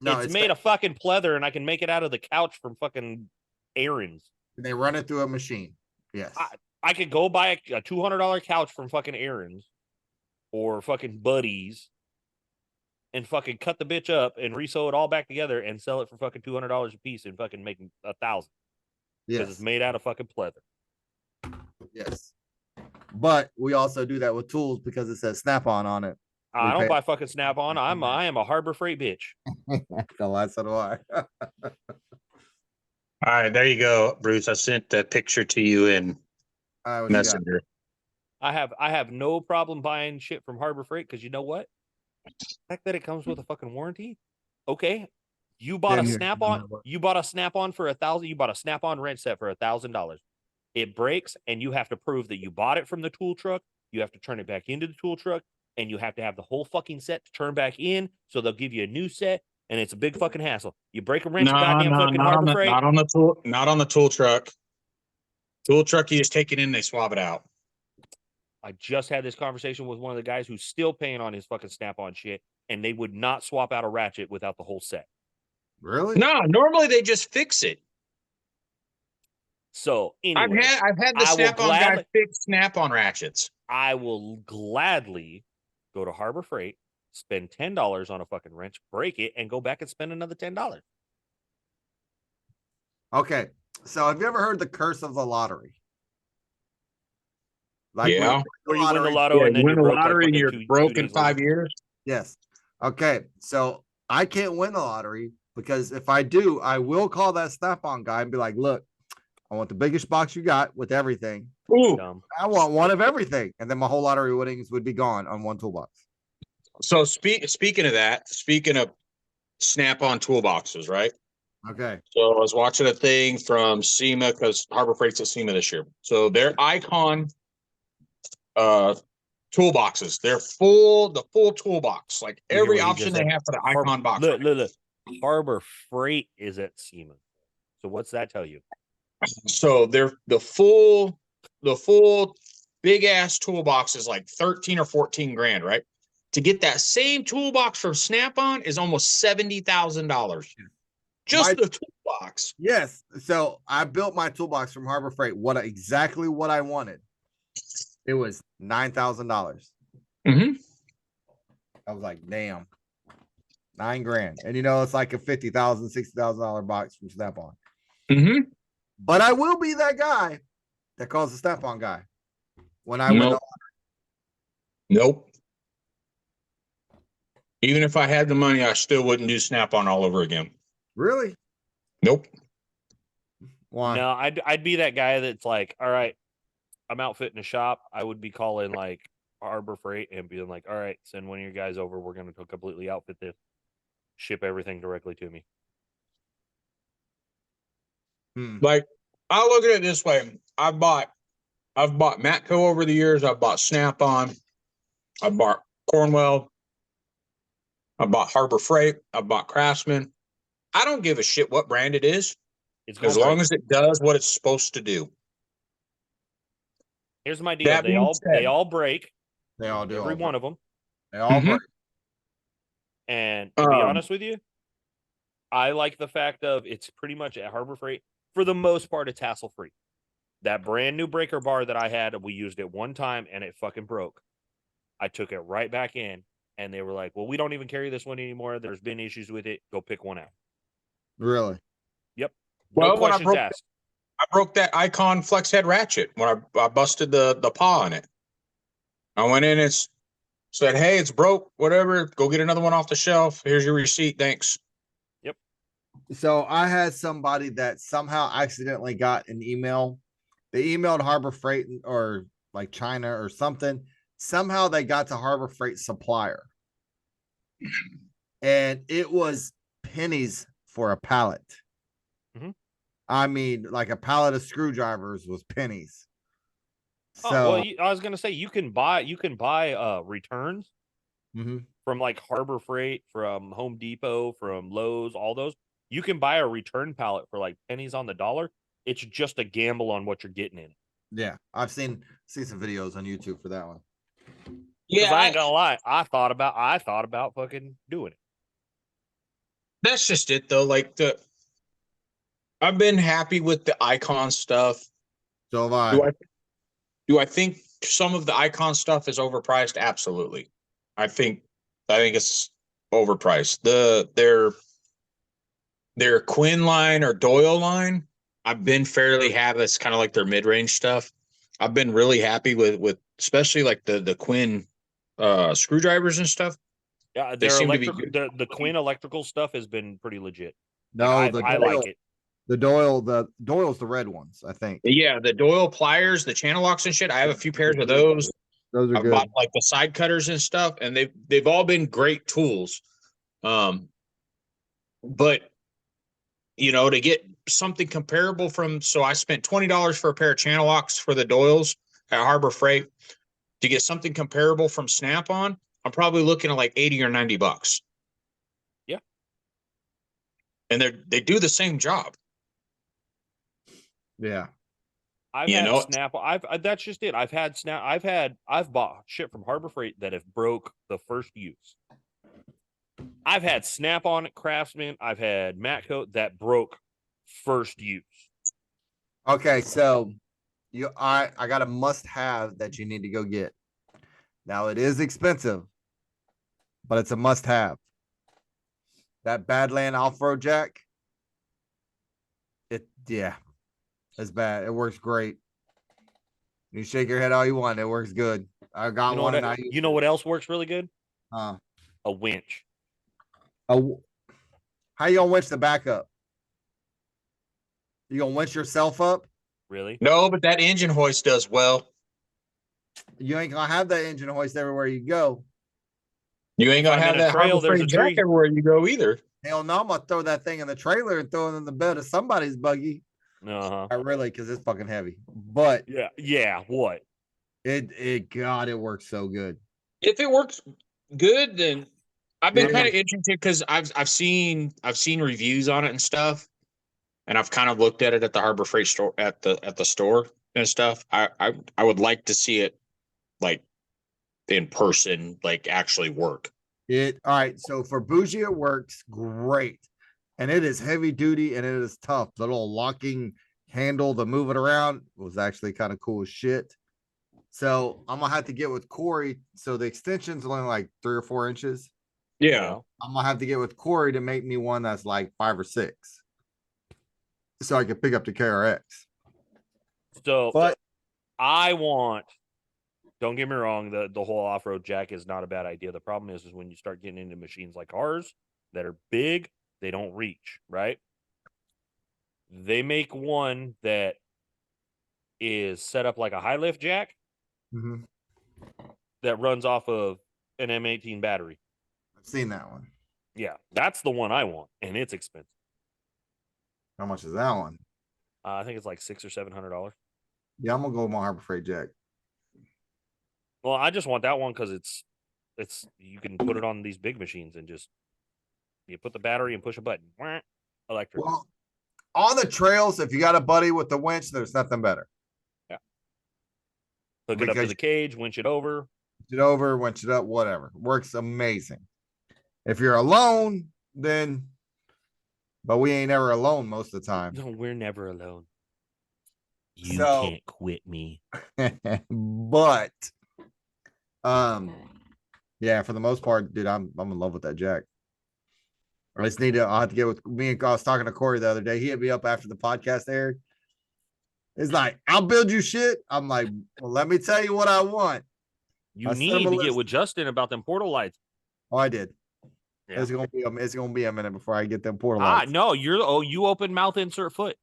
No, it's made of fucking pleather, and I can make it out of the couch from fucking Aaron's. They run it through a machine. Yes. I could go buy a $200 couch from fucking Aaron's or fucking Buddies and fucking cut the bitch up and resew it all back together and sell it for fucking $200 a piece and fucking make $1,000 because it's Yes. made out of fucking pleather. Yes. But we also do that with tools because it says Snap-on on it. I don't buy fucking Snap-on. I am a Harbor Freight bitch. So do I. All right, there you go, Bruce. I sent the picture to you in All right, what you got? Messenger. I have no problem buying shit from Harbor Freight because you know what? The fact that it comes with a fucking warranty. Okay. You bought Damn, a you're- Snap-on. You bought a Snap-on for $1,000. You bought a Snap-on wrench set for $1,000. It breaks, and you have to prove that you bought it from the tool truck. You have to turn it back into the tool truck, and you have to have the whole fucking set to turn back in. So they'll give you a new set, and it's a big fucking hassle. You break a wrench, goddamn fucking Harbor Freight. Not on the tool truck. Tool truck, you just take it in, they swap it out. I just had this conversation with one of the guys who's still paying on his fucking Snap-on shit, and they would not swap out a ratchet without the whole set. Really? No, normally they just fix it. So anyway, I've had the Snap-on guy fix Snap-on ratchets. I will gladly go to Harbor Freight, spend $10 on a fucking wrench, break it, and go back and spend another $10. Okay. So have you ever heard the curse of the lottery? Yeah. Or you win the lotto and then you win you're the broke like lottery and fucking you're two broke in days 5 later. years. Yes. Okay. So I can't win the lottery because if I do, I will call that Snap-on guy and be like, look, I want the biggest box you got with everything. Ooh. Dumb. I want one of everything. And then my whole lottery winnings would be gone on one toolbox. So speaking of that, speaking of Snap-on toolboxes, right? Okay. So I was watching a thing from SEMA because Harbor Freight's at SEMA this year. So their Icon toolboxes, they're the full toolbox, like You hear every what he option just they said? have for the Icon box. Look. Harbor Freight is at SEMA. So what's that tell you? So they're the full big ass toolbox is like 13 or 14 grand, right? To get that same toolbox from Snap-on is almost $70,000. Just the toolbox. Yes. So I built my toolbox from Harbor Freight. Exactly what I wanted. It was $9,000. Mm-hmm. I was like, damn, $9,000. And it's like a $50,000, $60,000 box from Snap-on. Mm-hmm. But I will be that guy that calls the Snap-on guy when I win. Nope. Even if I had the money, I still wouldn't do Snap-on all over again. Really? Nope. Why? No, I'd be that guy that's like, all right, I'm outfitting a shop. I would be calling like Harbor Freight and being like, all right, send one of your guys over. We're going to completely outfit this, ship everything directly to me. Like, I'll look at it this way. I've bought Matco over the years. I've bought Snap-on. I bought Cornwell. I bought Harbor Freight. I bought Craftsman. I don't give a shit what brand it is, It's as gonna long break. as it does what it's supposed to do. Here's my deal. That They being all said, break. They all do. Every one of them. They all Mhm. break. And to be honest with you, I like the fact of it's pretty much at Harbor Freight. For the most part, it's hassle free. That brand new breaker bar that I had, we used it one time and it fucking broke. I took it right back in and they were like, well, we don't even carry this one anymore. There's been issues with it. Go pick one out. Really? Yep. Well, No when questions asked. I broke that Icon flex head ratchet when I busted the paw on it. I went in and said, "Hey, it's broke. Whatever. Go get another one off the shelf. Here's your receipt. Thanks." Yep. So I had somebody that somehow accidentally got an email. They emailed Harbor Freight or like China or something. Somehow they got to Harbor Freight supplier. And it was pennies for a pallet. Mhm. I mean, like a pallet of screwdrivers was pennies. So, Oh, well, I was gonna say you can buy returns mhm. from like Harbor Freight, from Home Depot, from Lowe's, all those. You can buy a return pallet for like pennies on the dollar. It's just a gamble on what you're getting in it. Yeah, I've seen some videos on YouTube for that one. Because Yeah, I ain't gonna lie, I thought about fucking doing it. that's just it though. Like I've been happy with the Icon stuff. So have I. Do I think some of the Icon stuff is overpriced? Absolutely. I think it's overpriced. Their Quinn line or Doyle line, I've been fairly happy. It's kind of like their mid range stuff. I've been really happy with especially like the Quinn screwdrivers and stuff. Yeah, They their seem to be electrical, the Quinn electrical stuff has been pretty legit. No, Like, the I Doyle, like it. the Doyle's the red ones, I think. Yeah, the Doyle pliers, the channel locks and shit. I have a few pairs of those. Those are I've good. bought like the side cutters and stuff, and they've all been great tools. But to get something comparable so I spent $20 for a pair of channel locks for the Doyles at Harbor Freight. To get something comparable from Snap-on, I'm probably looking at like 80 or $90. Yeah. And they do the same job. Yeah. I've had Snap. That's just it. I've bought shit from Harbor Freight that have broke the first use. I've had Snap-on at Craftsman. I've had Matco that broke first use. Okay, so I got a must have that you need to go get. Now it is expensive, but it's a must have. That Badland off-road jack. It's bad. It works great. You shake your head all you want. It works good. I got one and I You know what else works really good? Uh, A winch. how you gonna winch the back up? You gonna winch yourself up? Really? No, but that engine hoist does well. You ain't gonna have that engine hoist everywhere you go. You ain't gonna have that Harbor Freight jack everywhere you go either. Hell no, I'm gonna throw that thing in the trailer and throw it in the bed of somebody's buggy. Uh-huh. Not really, because it's fucking heavy. But yeah. What? It works so good. If it works good, then I've been kind of interested because I've seen reviews on it and stuff, and I've kind of looked at it at the Harbor Freight store at the store and stuff. I would like to see it like in person, like actually work. All right. So for bougie, it works great, and it is heavy duty and it is tough. The little locking handle to move it around was actually kind of cool as shit. So I'm gonna have to get with Corey. So the extension's only like 3 or 4 inches. Yeah. I'm gonna have to get with Corey to make me one that's like 5 or 6, so I can pick up the KRX. So, but don't get me wrong, the whole off-road jack is not a bad idea. The problem is when you start getting into machines like ours that are big, they don't reach, right? They make one that is set up like a high lift jack that runs off of an M18 battery. I've seen that one. Yeah, that's the one I want, and it's expensive. How much is that one? I think it's like $600 or $700. Yeah, I'm gonna go with my Harbor Freight Jack. Well, I just want that one because it's you can put it on these big machines and just you put the battery and push a button. Wah, electric. Well, on the trails, if you got a buddy with the winch, there's nothing better. Yeah. Hook it up to Because the cage, winch it over. it over, winch it up, whatever. Works amazing. If you're alone, then but we ain't ever alone most of the time. No, we're never alone. You So- can't quit me. But yeah, for the most part, dude, I'm in love with that Jack. I just need to. I'll have to get with me. I was talking to Corey the other day. He hit me up after the podcast aired. It's like, I'll build you shit. I'm like, well, let me tell you what I want. You I sent need him a to get list. with Justin about them portal lights. Oh, I did. Yeah. It's gonna be a minute before I get them portal lights. No, you open mouth insert foot.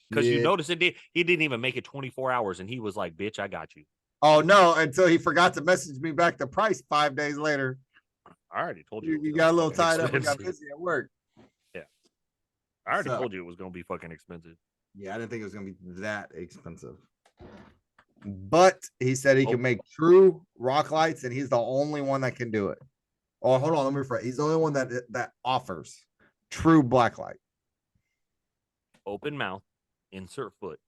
Because you Yeah. notice he didn't even make it 24 hours and he was like, bitch, I got you. Oh no, until he forgot to message me back the price 5 days later. I already told you. You got a little tied up and got busy at work. I already So- told you it was going to be fucking expensive. Yeah, I didn't think it was gonna be that expensive. But he said he Oh. can make true rock lights, and he's the only one that can do it. Oh, hold on, let me rephrase. He's the only one that offers true black light. Open mouth, insert foot.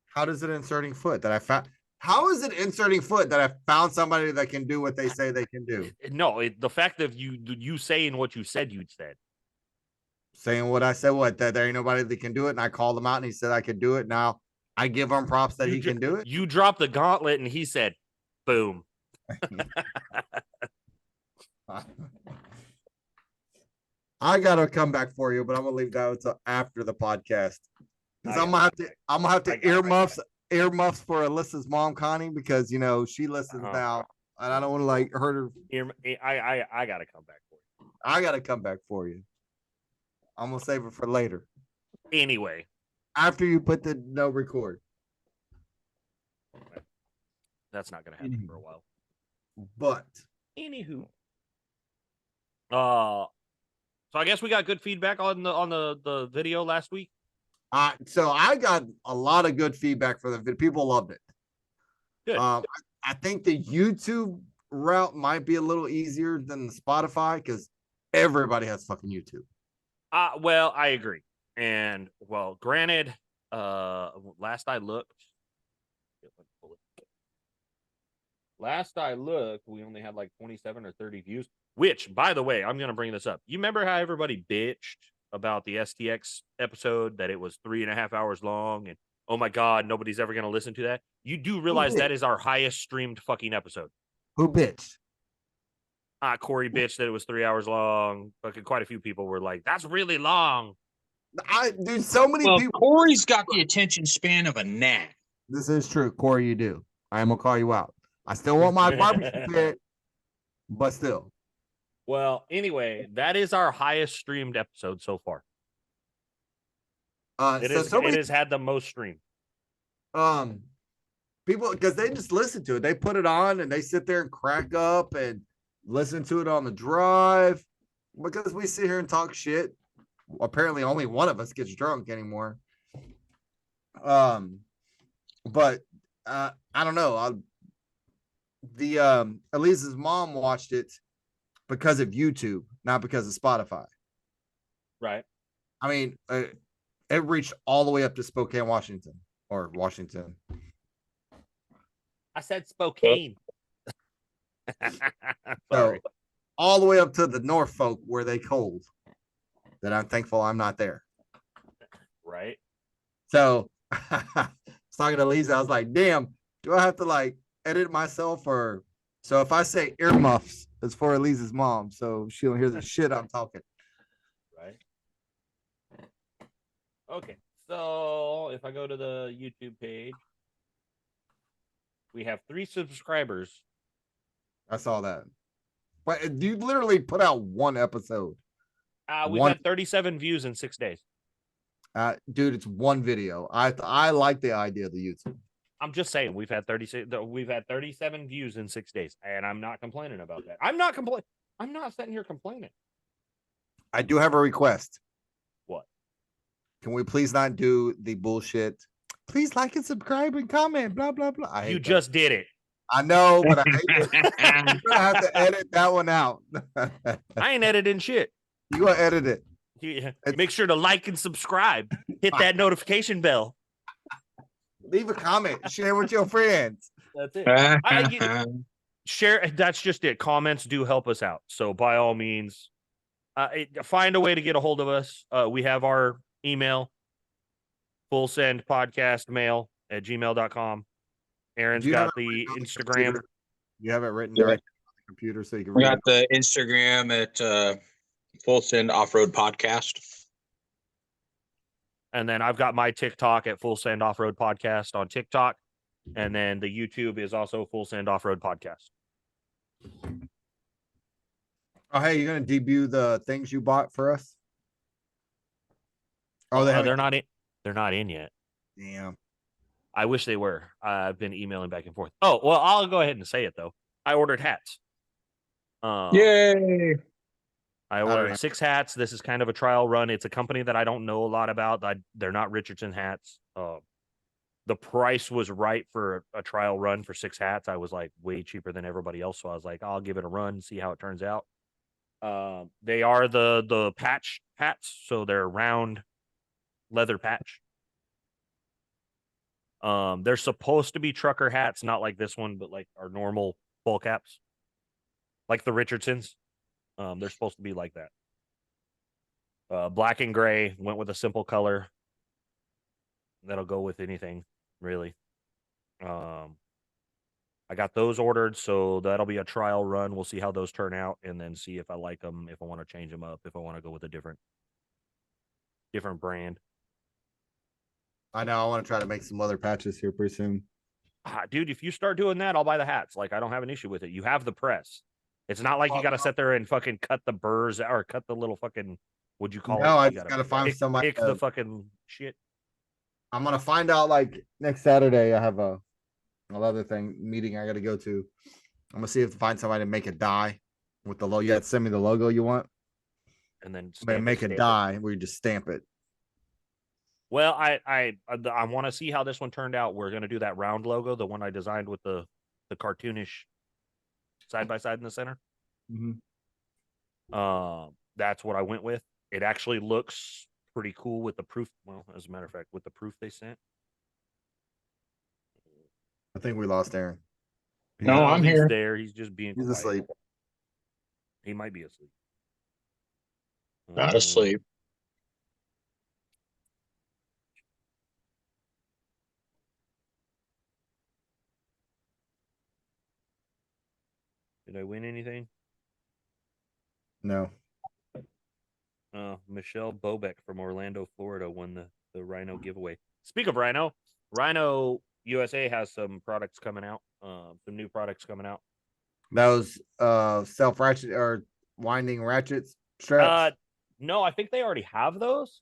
How does it inserting foot that I found? How is it inserting foot that I found somebody that can do what they say they can do? No, the fact of you saying what you said you said. Saying what I said, what that there ain't nobody that can do it, and I called him out, and he said I could do it. Now I give him props that You he ju- can do it. You dropped the gauntlet and he said, boom. I gotta come back for you, but I'm gonna leave that until after the podcast because I'm gonna have to earmuffs for Alyssa's mom, Connie, because you know she listens now, and I don't want to like hurt her. I got to come back for you. I gotta come back for you. I'm gonna save it for later Anyway, after you put the no record. that's not going to happen for a while. But Anywho. So I guess we got good feedback on the video last week. so I got a lot of good feedback for the video. People loved it. Good. I think the YouTube route might be a little easier than the Spotify because everybody has fucking YouTube. Well, I agree. And well, granted, last I looked, we only had like 27 or 30 views, which, by the way, I'm going to bring this up. You remember how everybody bitched about the STX episode, that it was 3.5 hours long and oh my God, nobody's ever going to listen to that? You do realize that is our highest streamed fucking episode. Who bitched? Corey bitched that it was 3 hours long. Fucking quite a few people were like, that's really long. Dude, so many Well, people. Corey's got the attention span of a gnat. This is true, Corey. You do. I am gonna call you out. I still want my barbecue pit, but still. Well, anyway, that is our highest streamed episode so far. It has had the most stream. People, because they just listen to it. They put it on and they sit there and crack up and listen to it on the drive because we sit here and talk shit. Apparently, only one of us gets drunk anymore. But I don't know. Elise's mom watched it because of YouTube, not because of Spotify. Right. I mean, it reached all the way up to Spokane, Washington. I said Spokane. So all the way up to the Norfolk where they cold. That I'm thankful I'm not there. Right. So I was talking to Lisa. I was like, damn, do I have to like edit myself or so if I say earmuffs, it's for Elise's mom, so she don't hear the shit I'm talking. Right. Okay. So if I go to the YouTube page, we have 3 subscribers. I saw that. But you literally put out one episode. We've had 37 views in 6 days. Dude, it's one video. I like the idea of the YouTube. I'm just saying we've had 37 views in 6 days, and I'm not complaining about that. I'm not sitting here complaining. I do have a request. What? Can we please not do the bullshit? please like and subscribe and comment, blah, blah, blah. You just did it. I know, but I hate it. I'm gonna have to edit that one out. I ain't editing shit. You gonna edit it. Yeah. Make sure to like and subscribe. Hit that notification bell. Leave a comment. Share with your friends. That's it. Share. That's just it. Comments do help us out. So by all means, find a way to get a hold of us. We have our email, fullsendpodcastmail@gmail.com. Aaron's got the Instagram. You have it written directly on the computer so you can We read got it. the Instagram at Full Send Off-Road Podcast. And then I've got my TikTok at Full Send Off-Road Podcast on TikTok. And then the YouTube is also Full Send Off-Road Podcast. Oh, hey, you're gonna debut the things you bought for us? Oh, they're not in. They're not in yet. Damn. I wish they were. I've been emailing back and forth. Oh, well, I'll go ahead and say it though. I ordered hats. Yay! I ordered 6 hats. This is kind of a trial run. It's a company that I don't know a lot about. They're not Richardson hats. The price was right for a trial run for 6 hats. I was like way cheaper than everybody else. So I was like, I'll give it a run, see how it turns out. They are the patch hats. So they're round leather patch. They're supposed to be trucker hats, not like this one, but like our normal ball caps, like the Richardsons. They're supposed to be like that. Black and gray, went with a simple color. That'll go with anything, really. I got those ordered, so that'll be a trial run. We'll see how those turn out, and then see if I like them, if I want to change them up, if I want to go with a different brand. I know. I want to try to make some leather patches here pretty soon. Dude, if you start doing that, I'll buy the hats. Like, I don't have an issue with it. You have the press. It's not like you got to sit there and fucking cut the burrs or cut the little fucking, what'd you call it? No, I You just gotta find somebody. Pick the fucking shit. I'm gonna find out like next Saturday. I have a leather thing meeting I gotta go to. I'm gonna see if I find somebody to make a die with the logo. You got to send me the logo you want, And then make a die where you just stamp it. Well, I want to see how this one turned out. We're gonna do that round logo, the one I designed with the cartoonish side by side in the center. Mm-hmm. That's what I went with. It actually looks pretty cool with the proof. Well, as a matter of fact, with the proof they sent. I think we lost Aaron. No, I'm he's here. There, he's just being. He's quiet. asleep. He might be asleep. Not asleep. Did I win anything? No. Michelle Bobek from Orlando, Florida won the Rhino giveaway. Speak of Rhino USA has some products coming out. Some new products coming out. Those self ratchet or winding ratchets straps. No, I think they already have those.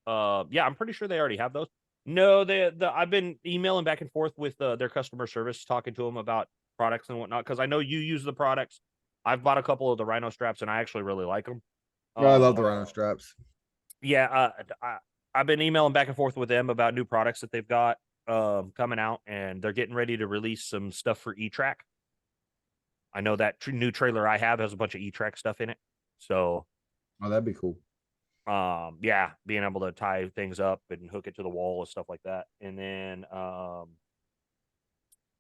Yeah, I'm pretty sure they already have those. No, I've been emailing back and forth with their customer service, talking to them about products and whatnot, because I know you use the products. I've bought a couple of the Rhino straps, and I actually really like them. I love the Rhino straps. Yeah, I've been emailing back and forth with them about new products that they've got coming out, and they're getting ready to release some stuff for E-Track. I know that new trailer I have has a bunch of E-Track stuff in it. So, that'd be cool. Yeah, being able to tie things up and hook it to the wall and stuff like that. And then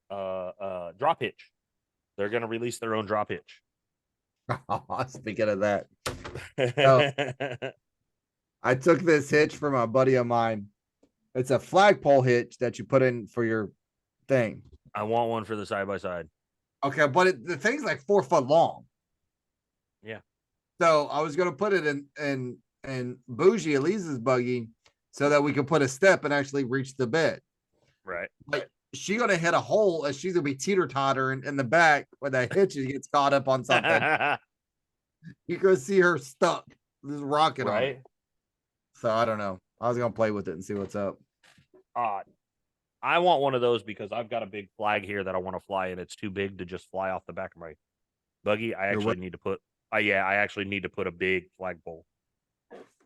drop hitch. They're going to release their own drop hitch. Speaking of that, I took this hitch from a buddy of mine. It's a flagpole hitch that you put in for your thing. I want one for the side by side. Okay, but the thing's like 4 foot long. Yeah. So I was gonna put it in Bougie Elise's buggy so that we could put a step and actually reach the bed. Right. But she's gonna hit a hole and she's gonna be teeter-totter in the back where that hitch gets caught up on something. You can see her stuck, just rocking on it. So I don't know. I was gonna play with it and see what's up. I want one of those because I've got a big flag here that I want to fly, and it's too big to just fly off the back of my buggy. I actually need to put. I actually need to put a big flagpole.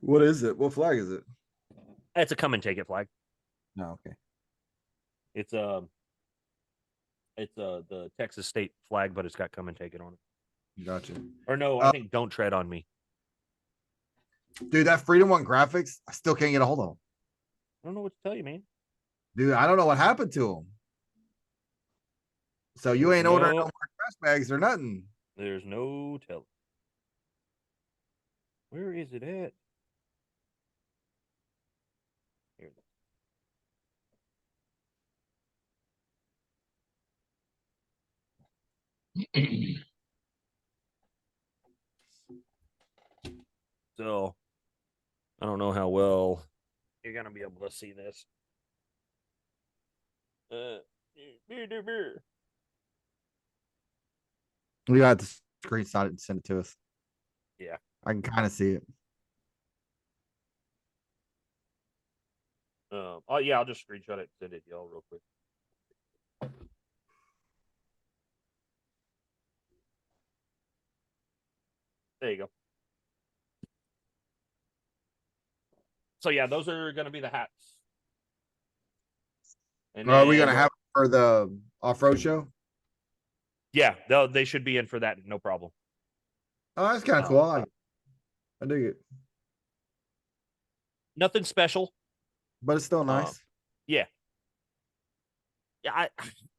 What is it? What flag is it? It's a come and take it flag. No, okay. It's the Texas state flag, but it's got "Come and Take It" on it. Gotcha. Or no, I think "Don't Tread on Me." Dude, that Freedom One graphics, I still can't get a hold of them. I don't know what to tell you, man. Dude, I don't know what happened to them. So you There's ain't ordering no no- more trash bags or nothing. There's no telling. Where is it at? Here it is. So I don't know how well you're gonna be able to see this. We got to screenshot it and send it to us. Yeah. I can kind of see it. Oh yeah, I'll just screenshot it and send it to y'all real quick. There you go. So yeah, those are gonna be the hats. And Are we then- gonna have it for the off-road show? Yeah, they should be in for that, no problem. Oh, that's kind of cool. I dig it, Nothing special. but it's still nice. Yeah, I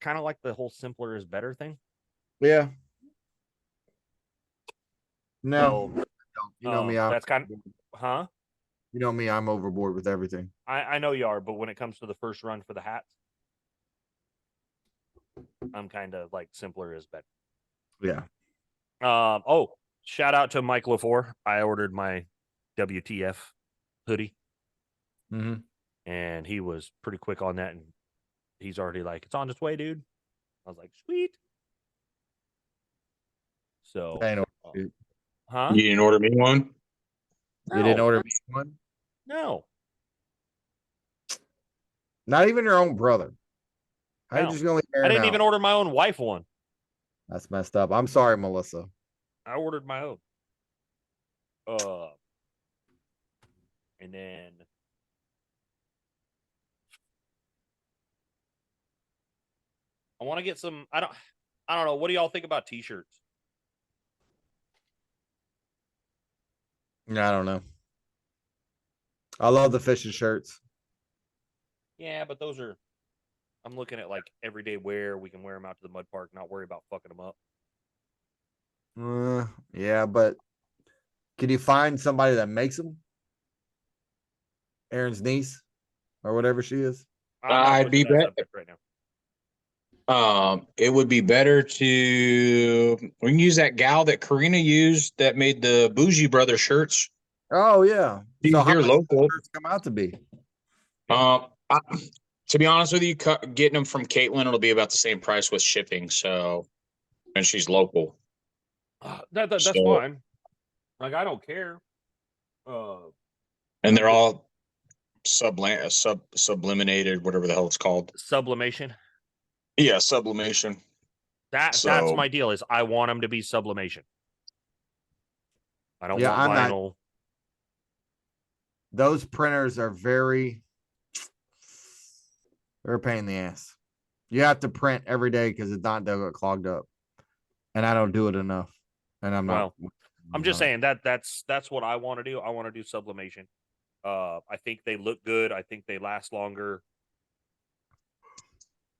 kind of like the whole simpler is better thing. Yeah. No, So, you know me. I'm, that's kind of, huh? you know me. I'm overboard with everything. I know you are, but when it comes to the first run for the hats, I'm kind of like simpler is better. Yeah. Oh, shout out to Mike LaFour. I ordered my WTF hoodie, Mm-hmm. and he was pretty quick on that, and he's already like, "It's on its way, dude." I was like, "Sweet." So, I know. You huh? You didn't order me one? didn't No. order me one. No, Not even your own brother. How you No. just gonna leave I Aaron didn't even out? order my own wife one. That's messed up. I'm sorry, Melissa. I ordered my own. And then I want to get some. I don't know. What do y'all think about t-shirts? I don't know. I love the fishing shirts. Yeah, but those are. I'm looking at like everyday wear. We can wear them out to the mud park, not worry about fucking them up. Yeah, but can you find somebody that makes them? Aaron's niece or whatever she is. I'm not I'd pushing be that bet. subject right now. It would be better to we can use that gal that Karina used that made the Bougie Brother shirts. Oh yeah. She's So how here much local. does shirts come out to be? To be honest with you, getting them from Caitlin, it'll be about the same price with shipping. So, and she's local. That's So- fine. Like I don't care. And they're all subliminated, whatever the hell it's called. Sublimation. Yeah, sublimation. That's So- my deal. Is I want them to be sublimation. I don't Yeah, want I'm not- vinyl. Those printers are they're a pain in the ass. You have to print every day because if not, they'll get clogged up. And I don't do it enough. And I'm not. I'm just saying that's what I want to do. I want to do sublimation. I think they look good. I think they last longer.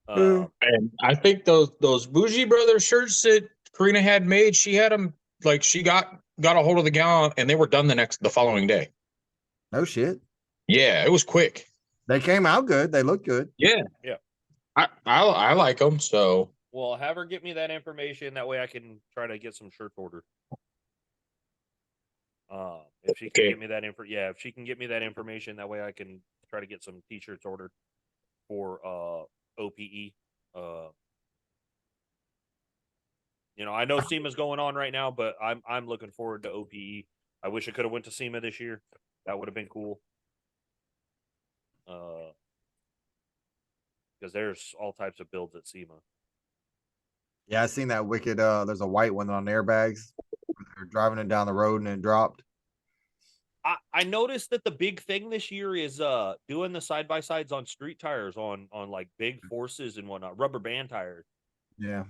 Mm. And I think those Bougie Brothers shirts that Karina had made, she had them like she got a hold of the gal and they were done the following day. No shit. Yeah, it was quick. They came out good. They look good. Yeah. Yeah. I like them. So Well, have her get me that information. That way I can try to get some shirts ordered. If she can Okay. get me that if she can get me that information, that way I can try to get some t-shirts ordered for OPE. I know SEMA's going on right now, but I'm looking forward to OPE. I wish I could have went to SEMA this year. That would have been cool. Because there's all types of builds at SEMA. Yeah, I seen that wicked. There's a white one on airbags. They're driving it down the road and it dropped. I noticed that the big thing this year is doing the side by sides on street tires on like big forces and whatnot, rubber band tires. Yeah.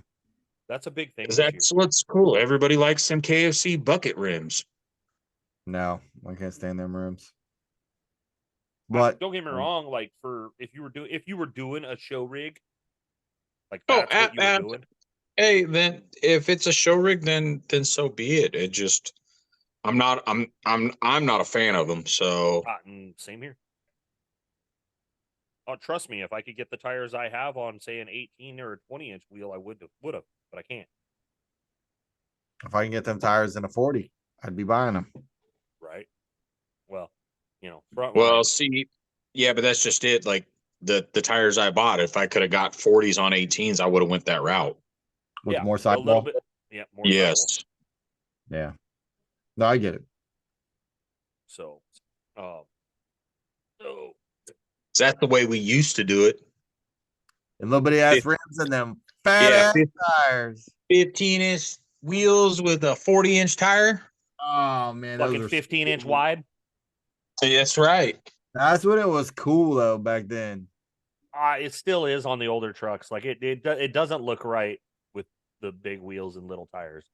That's a big thing this year. That's what's cool. Everybody likes some KFC bucket rims. No, I can't stand them rims. But don't get me wrong, like if you were doing a show rig, like Oh, that's what you were doing. hey, then if it's a show rig, then so be it. It just I'm not a fan of them. So Same here. Oh, trust me, if I could get the tires I have on, say, an 18 or a 20-inch wheel, I would have, but I can't. if I can get them tires in a 40, I'd be buying them. Right. Well, front. Well, see, yeah, but that's just it. Like the tires I bought, if I could have got 40s on 18s, I would have went that route. With more a sidewall. little bit. Yeah, more Yes. sidewall. Yeah. No, I get it. So, That's the way we used to do it. And little bitty ass rims and them fat ass tires. 15-inch wheels with a 40-inch tire. Oh man, fucking 15-inch wide. That's right. That's when it was cool though back then. It still is on the older trucks. Like it doesn't look right with the big wheels and little tires.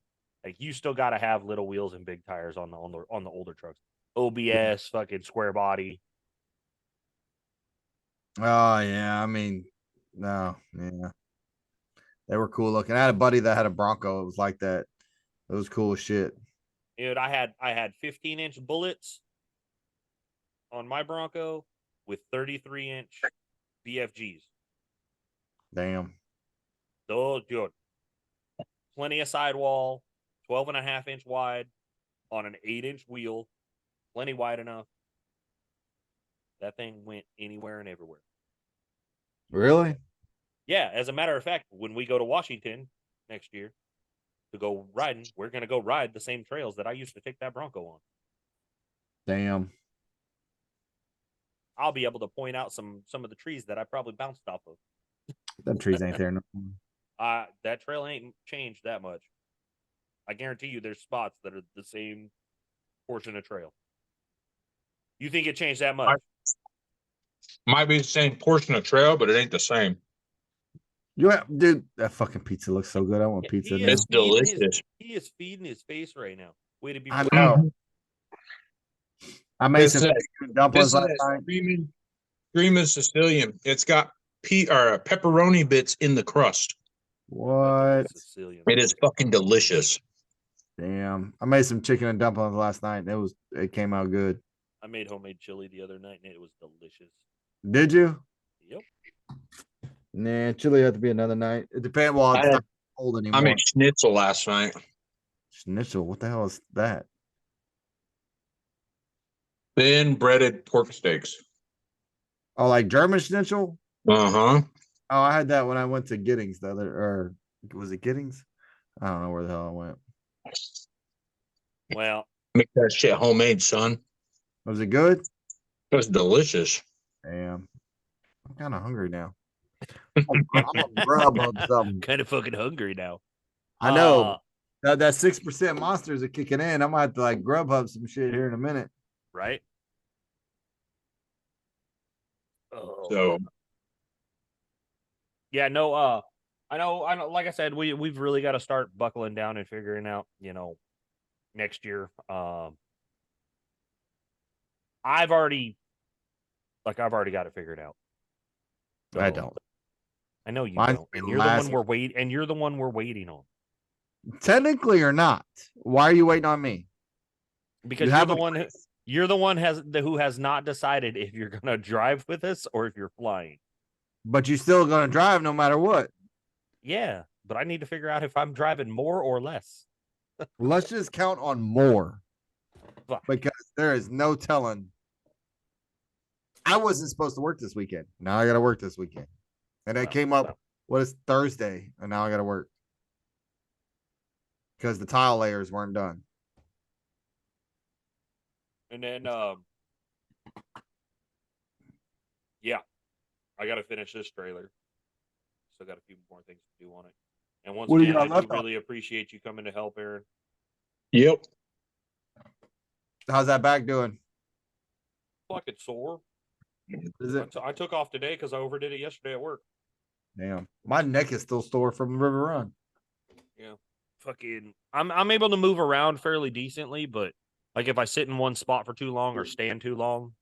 Like you still got to have little wheels and big tires on the older trucks. OBS, fucking square body. Oh yeah, I mean, no, yeah, they were cool looking. I had a buddy that had a Bronco. It was like that. It was cool as shit. Dude, I had 15-inch bullets on my Bronco with 33-inch BFGs. Damn. Oh, dude, plenty of sidewall, 12.5-inch wide on an 8-inch wheel, plenty wide enough. That thing went anywhere and everywhere. Really? Yeah, as a matter of fact, when we go to Washington next year to go riding, we're going to go ride the same trails that I used to take that Bronco on. Damn. I'll be able to point out some of the trees that I probably bounced off of. Them trees ain't there no more. That trail ain't changed that much. I guarantee you there's spots that are the same portion of trail. You think it changed that much? Might be the same portion of trail, but it ain't the same. Yeah, dude, that fucking pizza looks so good. I want pizza now. It's delicious. He is feeding his face right now. Way to be. I know. I made some dumplings last night. Screaming Sicilian. It's got pepperoni bits in the crust. What? Sicilian. It is fucking delicious. Damn. I made some chicken and dumplings last night. And it came out good. I made homemade chili the other night and it was delicious. Did you? Yep. Nah, chili had to be another night. It depends. Well, it's not cold anymore. I made schnitzel last night. Schnitzel? What the hell is that? Thin breaded pork steaks. Oh, like German schnitzel? Uh-huh. Oh, I had that when I went to Giddings or was it Giddings? I don't know where the hell I went. Well, make that shit homemade, son. Was it good? It was delicious. Damn. I'm kind of hungry now. I'm a grub on something. I'm kind of fucking hungry now. I know. That 6% monsters are kicking in. I might have to like Grubhub some shit here in a minute. Right? Oh. So yeah, no, I know, like I said, we've really got to start buckling down and figuring out, next year. I've already got it figured out. So, I don't. I know you Mine's don't. And you're the one we're waiting on. Technically or not. Why are you waiting on me? Because you're the one who has not decided if you're gonna drive with us or if you're flying. But you're still gonna drive no matter what. Yeah, but I need to figure out if I'm driving more or less. Let's just count on more. Fuck. Because there is no telling. I wasn't supposed to work this weekend. Now I gotta work this weekend. And I came up, what is Thursday? And now I gotta work. Because the tile layers weren't done. And then yeah, I gotta finish this trailer. Still got a few more things to do on it. And once again, I do really appreciate you coming to help, Aaron. Yep. How's that back doing? fucking sore. Is it? I took off today because I overdid it yesterday at work. Damn. My neck is still sore from the River Run. Yeah. Fucking I'm able to move around fairly decently, but like if I sit in one spot for too long or stand too long,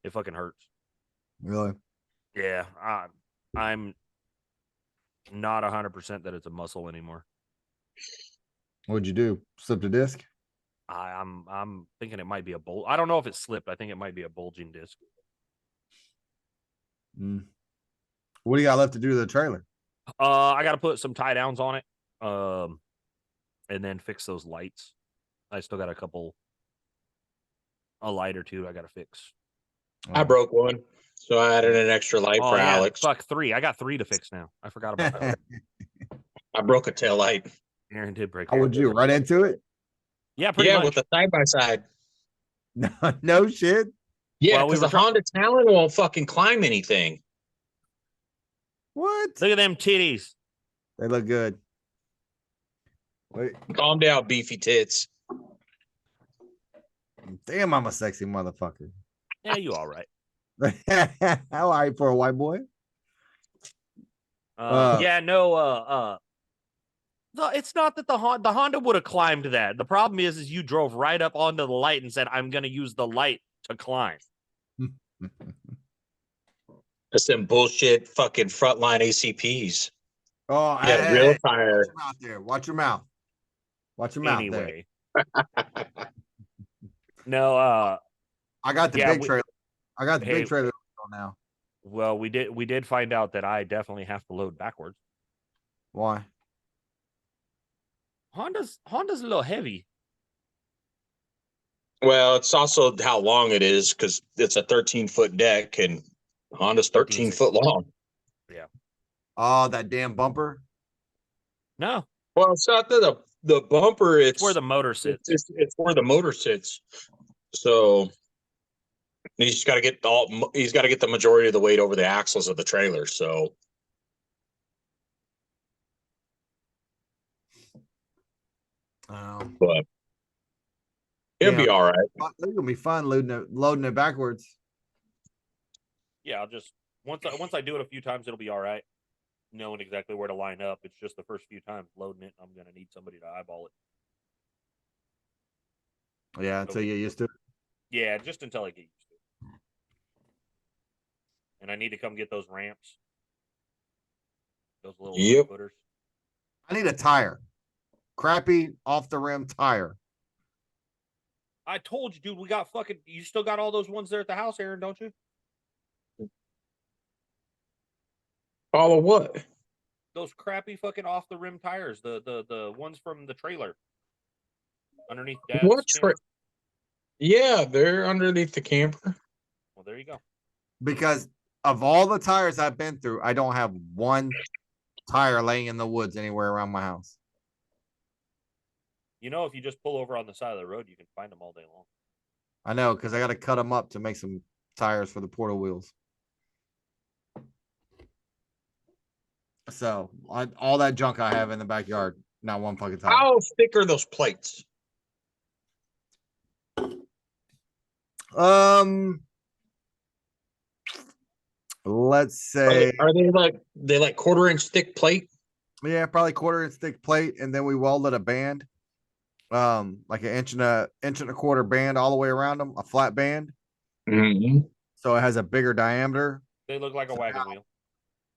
it fucking hurts. Really? Yeah. I'm not 100% that it's a muscle anymore. What'd you do? Slip the disc? I'm thinking it might be a bolt. I don't know if it slipped. I think it might be a bulging disc. What do you got left to do to the trailer? I got to put some tie downs on it, and then fix those lights. I still got a light or two I got to fix. I broke one, so I added an extra light for Alex. Fuck 3. I got 3 to fix now. I forgot about that. I broke a tail light. Aaron did break. How would you run into it? Yeah, pretty much. With the side by side. No shit. Yeah, Well, because the Honda Talon won't fucking climb anything. What? Look at them titties. They look good. Wait. Calm down, beefy tits. Damn, I'm a sexy motherfucker. Yeah, you all right. How are you for a white boy? It's not that the Honda would have climbed that. The problem is you drove right up onto the light and said, "I'm going to use the light to climb." That's them bullshit fucking frontline ACPs. Oh, yeah, real tire. Watch your mouth there. Watch your mouth. Watch your mouth anyway. there. No, I got the big trailer. I got the big trailer now. Well, we did find out that I definitely have to load backwards. Why? Honda's a little heavy. Well, it's also how long it is because it's a 13-foot deck and Honda's 13 foot long. Yeah. Oh, that damn bumper. No. Well, it's not the bumper. It's where the motor sits. It's where the motor sits. So he's got to get the majority of the weight over the axles of the trailer. So. But it'll be all right. It's gonna be fun loading it backwards. Yeah, I'll just once I do it a few times, it'll be all right. Knowing exactly where to line up. It's just the first few times loading it, I'm gonna need somebody to eyeball it. Yeah, until you get used to it. Yeah, just until I get used to it. And I need to come get those ramps. Those little footers. I need a tire. Crappy off the rim tire. I told you, dude, we got you still got all those ones there at the house, Aaron, don't you? All of what? Those crappy fucking off the rim tires, the ones from the trailer. Underneath Dad's what yeah, they're underneath the camper. Well, there you go. Because of all the tires I've been through, I don't have one tire laying in the woods anywhere around my house. You know, if you just pull over on the side of the road, you can find them all day long. I know, because I got to cut them up to make some tires for the portal wheels. So, all that junk I have in the backyard, not one fucking tire. How thick are those plates? Let's say are they like quarter-inch thick plate? Yeah, probably quarter-inch thick plate, and then we welded a band, like an inch and a quarter band all the way around them, a flat band. Mm-hmm. So it has a bigger diameter. They look like a wagon wheel.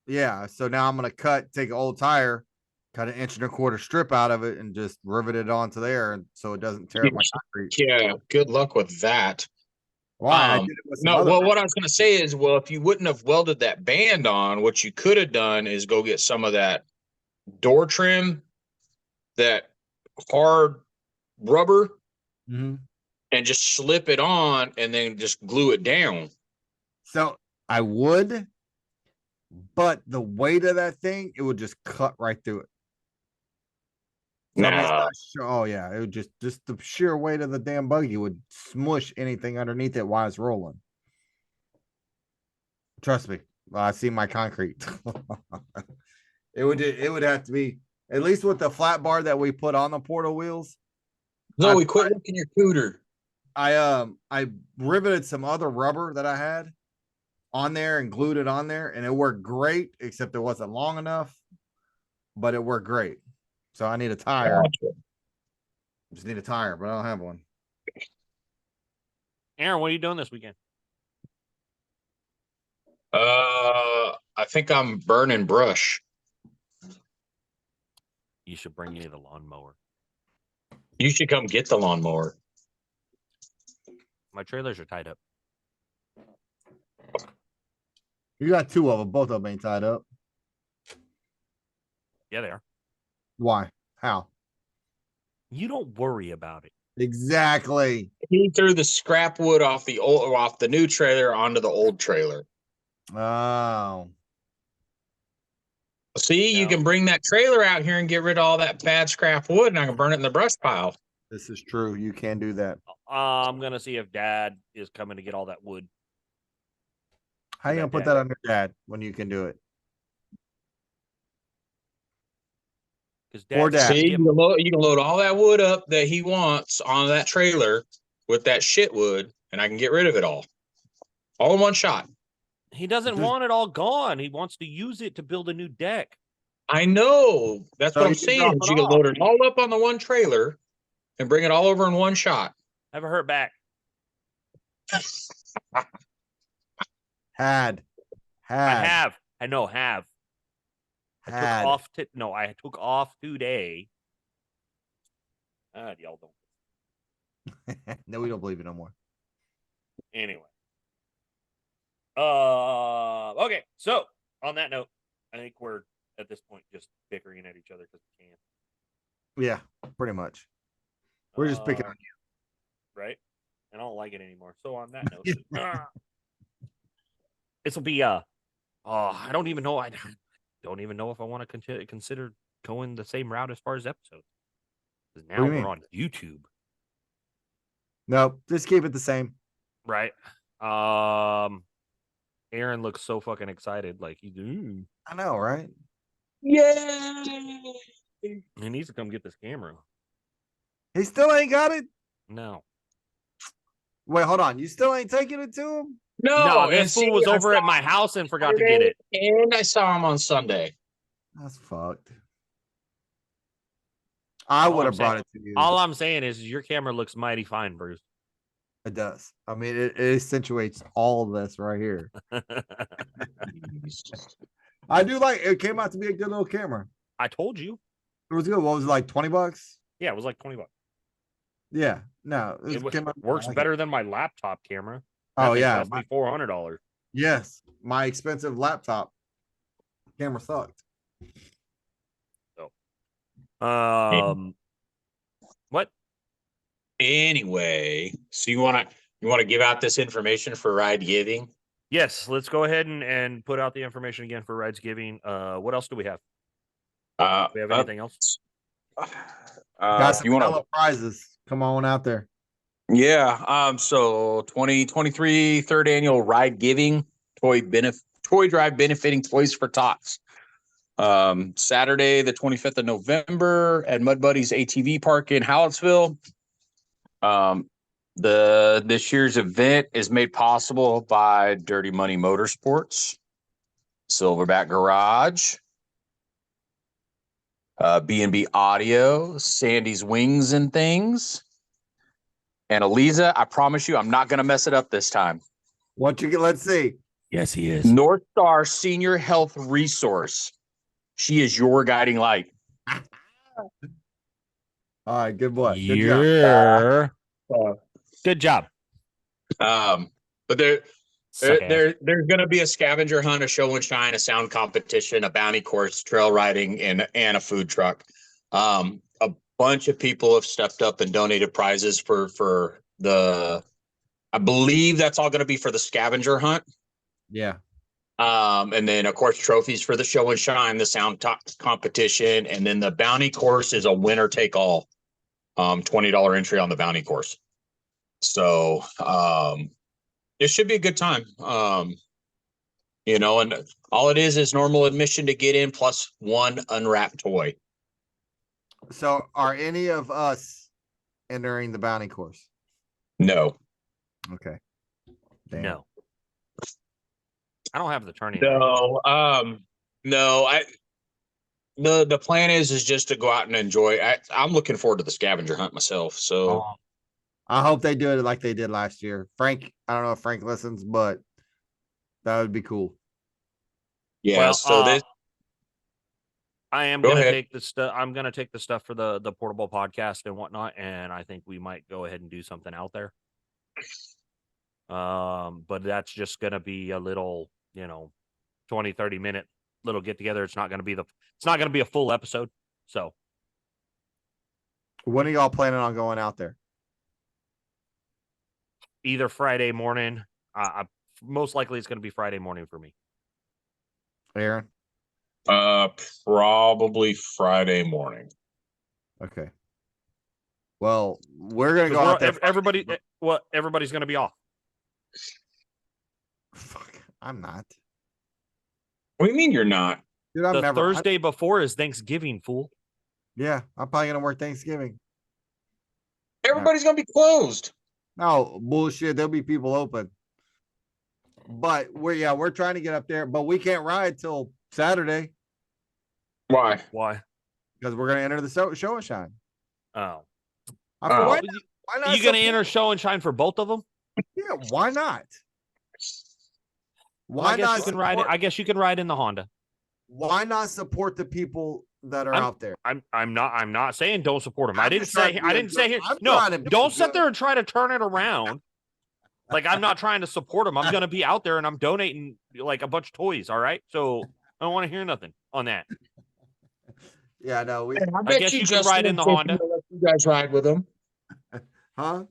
Yeah, so now I'm gonna take an old tire, cut an inch and a quarter strip out of it, and just rivet it onto there, and so it doesn't tear up my concrete. Yeah, good luck with that. Why? I did it with what I was gonna say is, if you wouldn't have welded that band on, what you could have done is go get some of that door trim, that hard rubber, and just slip it on, and then just glue it down. So I would. But the weight of that thing, it would just cut right through it. So oh yeah, it would just the sheer weight of the damn buggy would smush anything underneath it while it's rolling. Trust me, I see my concrete. it would have to be at least with the flat bar that we put on the portal wheels. No, we quit looking your cooter. I riveted some other rubber that I had on there and glued it on there, and it worked great, except it wasn't long enough, but it worked great. So I need a tire. Gotcha. Just need a tire, but I don't have one. Aaron, what are you doing this weekend? I think I'm burning brush. You should bring me the lawnmower. You should come get the lawnmower. My trailers are tied up. You got two of them. Both of them ain't tied up. Yeah, they are. Why? How? You don't worry about it. Exactly. He threw the scrap wood off the new trailer onto the old trailer. Oh. See, you No. can bring that trailer out here and get rid of all that bad scrap wood, and I can burn it in the brush pile. This is true. You can do that. I'm gonna see if Dad is coming to get all that wood. How you That gonna put dad. that on your dad when you can do it? Because Poor Dad's Dad. See, you can load all that wood up that he wants on that trailer with that shit wood, and I can get rid of it all in one shot. He doesn't Just- want it all gone. He wants to use it to build a new deck. I know. That's So what I'm you can saying. drop Is it you can off. load it all up on the one trailer and bring it all over in one shot. Have a hurt back. Had. I have. I know. I took Had. off. I took off today. Y'all don't. No, we don't believe it no more. Anyway. Okay. So on that note, I think we're at this point just bickering at each other because we can. Yeah, pretty much. We're just picking on you, right? And I don't like it anymore. So on that note, this will be I don't even know. I don't even know if I want to consider going the same route as far as episodes. Because now What do you we're mean? on YouTube, No, just keep it the same. right? Aaron looks so fucking excited, like he's. I know, right? Yay! He needs to come get this camera. He still ain't got it. No, Wait, hold on. You still ain't taking it to him? no, and this fool see, was I over saw at my him house and forgot to get Saturday, it. and I saw him on Sunday. That's fucked. I All would I'm have brought saying- it to you. All I'm saying is your camera looks mighty fine, Bruce. It does. I mean, it accentuates all of this right here. I do like it. Came out to be a good little camera. I told you. It was good. What was it, like, $20? Yeah, it was like $20. Yeah. No, It came out, works I like better it. than my laptop camera. Oh, That thing yeah. cost me $400. Yes. My expensive laptop camera sucked. What? Anyway, so you want to give out this information for ride giving? Yes, let's go ahead and put out the information again for Rides Giving. What else do we have? Do we have anything else? Got some you want hella prizes. Come on out there. Yeah. So 2023 third annual ride giving toy drive benefiting Toys for Tots. Saturday, the 25th of November at Mud Buddies ATV Park in Hallettsville. This year's event is made possible by Dirty Money Motorsports, Silverback Garage, B&B Audio, Sandy's Wings and Things, and Eliza. I promise you, I'm not going to mess it up this time. What you get? Let's see. Yes, he is. North Star Senior Health Resource. She is your guiding light. All right, good boy. Good job. Good job. But there's going to be a scavenger hunt, a show and shine, a sound competition, a bounty course, trail riding, and a food truck. A bunch of people have stepped up and donated prizes for the. I believe that's all going to be for the scavenger hunt. Yeah. And then of course trophies for the show and shine, the sound competition, and then the bounty course is a winner take all. $20 entry on the bounty course. So it should be a good time. And all it is normal admission to get in plus one unwrapped toy. So are any of us entering the bounty course? No. Okay. Damn. No. I don't have the turning. No. No. The plan is just to go out and enjoy. I'm looking forward to the scavenger hunt myself. So Oh, I hope they do it like they did last year. Frank, I don't know if Frank listens, but that would be cool. yeah. well, So this. I am Go gonna ahead. take the stuff. I'm gonna take the stuff for the portable podcast and whatnot, and I think we might go ahead and do something out there. But that's just gonna be a little, 20, 30-minute little get together. It's not gonna be a full episode. So When are y'all planning on going out there? either Friday morning, most likely it's gonna be Friday morning for me. Aaron? Probably Friday morning. Okay. Well, we're gonna go 'Cause out there. everybody's gonna be off. Fuck, I'm not. What do you mean you're not? Dude, I'm The never. Thursday before is Thanksgiving, fool. Yeah, I'm probably gonna work Thanksgiving. Everybody's gonna be closed. No bullshit. There'll be people open. But we're trying to get up there, but we can't ride till Saturday Why? Why? because we're gonna enter the show and shine. Oh, I thought, Oh. why not are you gonna support- enter show and shine for both of them? Yeah, why not? Well, Why I guess not you can ride it. support- I guess you can ride in the Honda. Why not support the people that are out there? I'm not saying don't support them. I I'm didn't just trying say to be a here. good- I'm No, trying to be don't sit good. there and try to turn it around. Like I'm not trying to support them. I'm gonna be out there and I'm donating like a bunch of toys. All right, so I don't want to hear nothing on that. Yeah, no, we I guess you can Justin ride in and the Tiffany Honda. will let you guys ride with them. huh?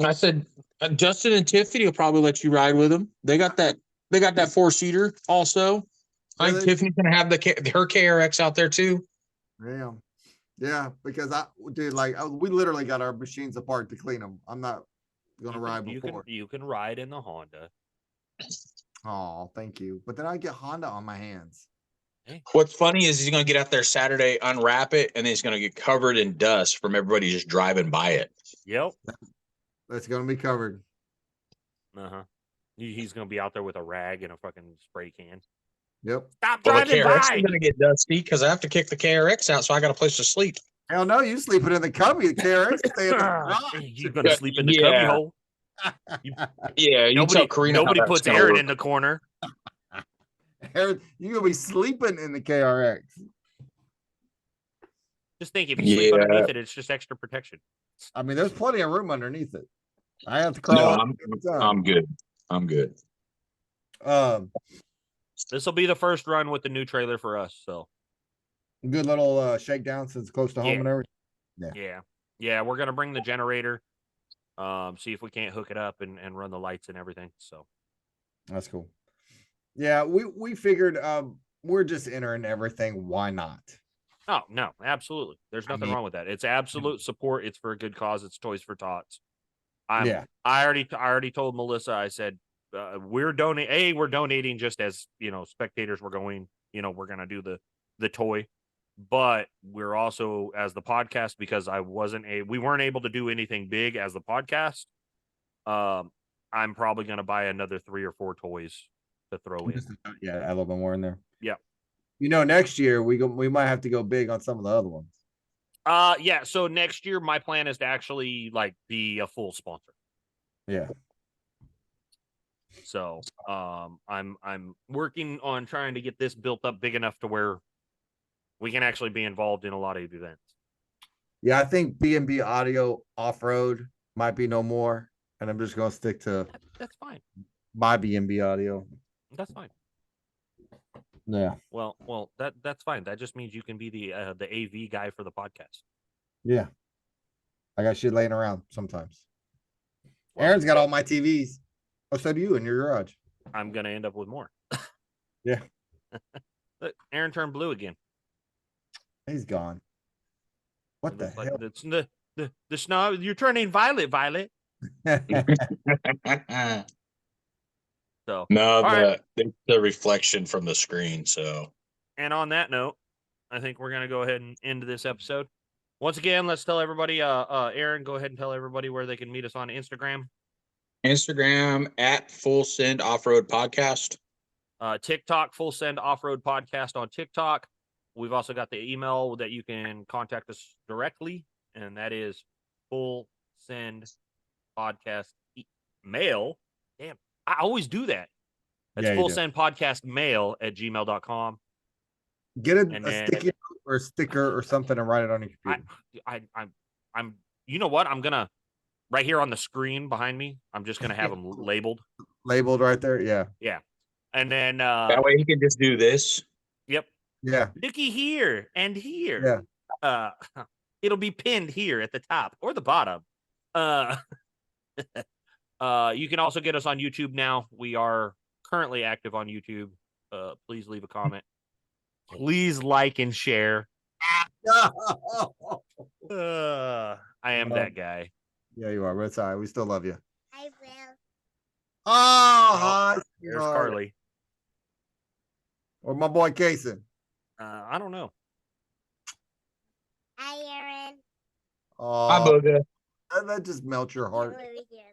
I said Justin and Tiffany will probably let you ride with them. They got that 4-seater also. I think Really? Tiffany's gonna have her KRX out there too. Damn. Yeah, because we literally got our machines apart to clean them. I'm not gonna ride before. You can ride in the Honda. Oh, thank you. But then I get Honda on my hands. What's funny is he's gonna get out there Saturday, unwrap it, and then he's gonna get covered in dust from everybody just driving by it. Yep. That's gonna be covered. Uh-huh. He's gonna be out there with a rag and a fucking spray can. Yep. Stop Well, the driving KRX by. is gonna get dusty because I have to kick the KRX out, so I got a place to sleep. Hell no, you sleeping in the cubby. The KRX stay in the garage. You're gonna sleep in the cubby Yeah. hole. Yeah, you tell Karina how Nobody that's puts gonna Aaron work. in the corner. Aaron, you're gonna be sleeping in the KRX. Just think, if you sleep Yeah. underneath it, it's just extra protection. I mean, there's plenty of room underneath it. I have to No, crawl. I'm good. I'm good. This will be the first run with the new trailer for us. So Good little shakedown since it's close to home Yeah. and everything. yeah, we're gonna bring the generator. See if we can't hook it up and run the lights and everything. So That's cool. Yeah, we figured we're just entering everything. Why not? oh no, absolutely. There's nothing mean- wrong with that. It's absolute support. It's for a good cause. It's Toys for Tots. Yeah. I already told Melissa. I said we're donating just as spectators. We're going. We're gonna do the toy, but we're also as the podcast because we weren't able to do anything big as the podcast. I'm probably gonna buy another 3 or 4 toys to throw in. Yeah, a little bit more in there. Yeah. Next year we might have to go big on some of the other ones. Yeah. So next year, my plan is to actually be a full sponsor. Yeah. So, I'm working on trying to get this built up big enough to where we can actually be involved in a lot of events. Yeah, I think B&B Audio Off-Road might be no more, and I'm just gonna stick to That's fine. my B&B Audio. That's fine. Yeah. Well, that's fine. That just means you can be the AV guy for the podcast. Yeah. I got shit laying around sometimes. Well, Aaron's got all my TVs. Oh, so do you in your garage. I'm gonna end up with more. Yeah. Look, Aaron turned blue again. He's gone. What the hell? It's the snow. You're turning violet. So No, right. the reflection from the screen. So, and on that note, I think we're gonna go ahead and end this episode. Once again, let's tell everybody. Aaron, go ahead and tell everybody where they can meet us on Instagram. Instagram at Full Send Off Road Podcast. TikTok, Full Send Off Road Podcast on TikTok. We've also got the email that you can contact us directly, and that is Full Send Podcast mail. Damn, I always do that. It's Yeah, you Full do. Send Podcast mail at gmail.com. Get And a then- sticky note or a sticker or something and write it on your computer. I'm. You know what? I'm gonna right here on the screen behind me. I'm just gonna have them labeled. Labeled right there. Yeah. Yeah, and then That way he can just do this. yep. Yeah. Looky here and here. Yeah. It'll be pinned here at the top or the bottom. You can also get us on YouTube now. We are currently active on YouTube. Please leave a comment. Please like and share. I am that guy. Yeah, you are. But it's all right. We still love you. I will. Oh, hi. There's sweetheart. Carly. Or my boy Kason. I don't know. Hi, Aaron. Oh, Hi, Booga. that just melts your heart. Come over here.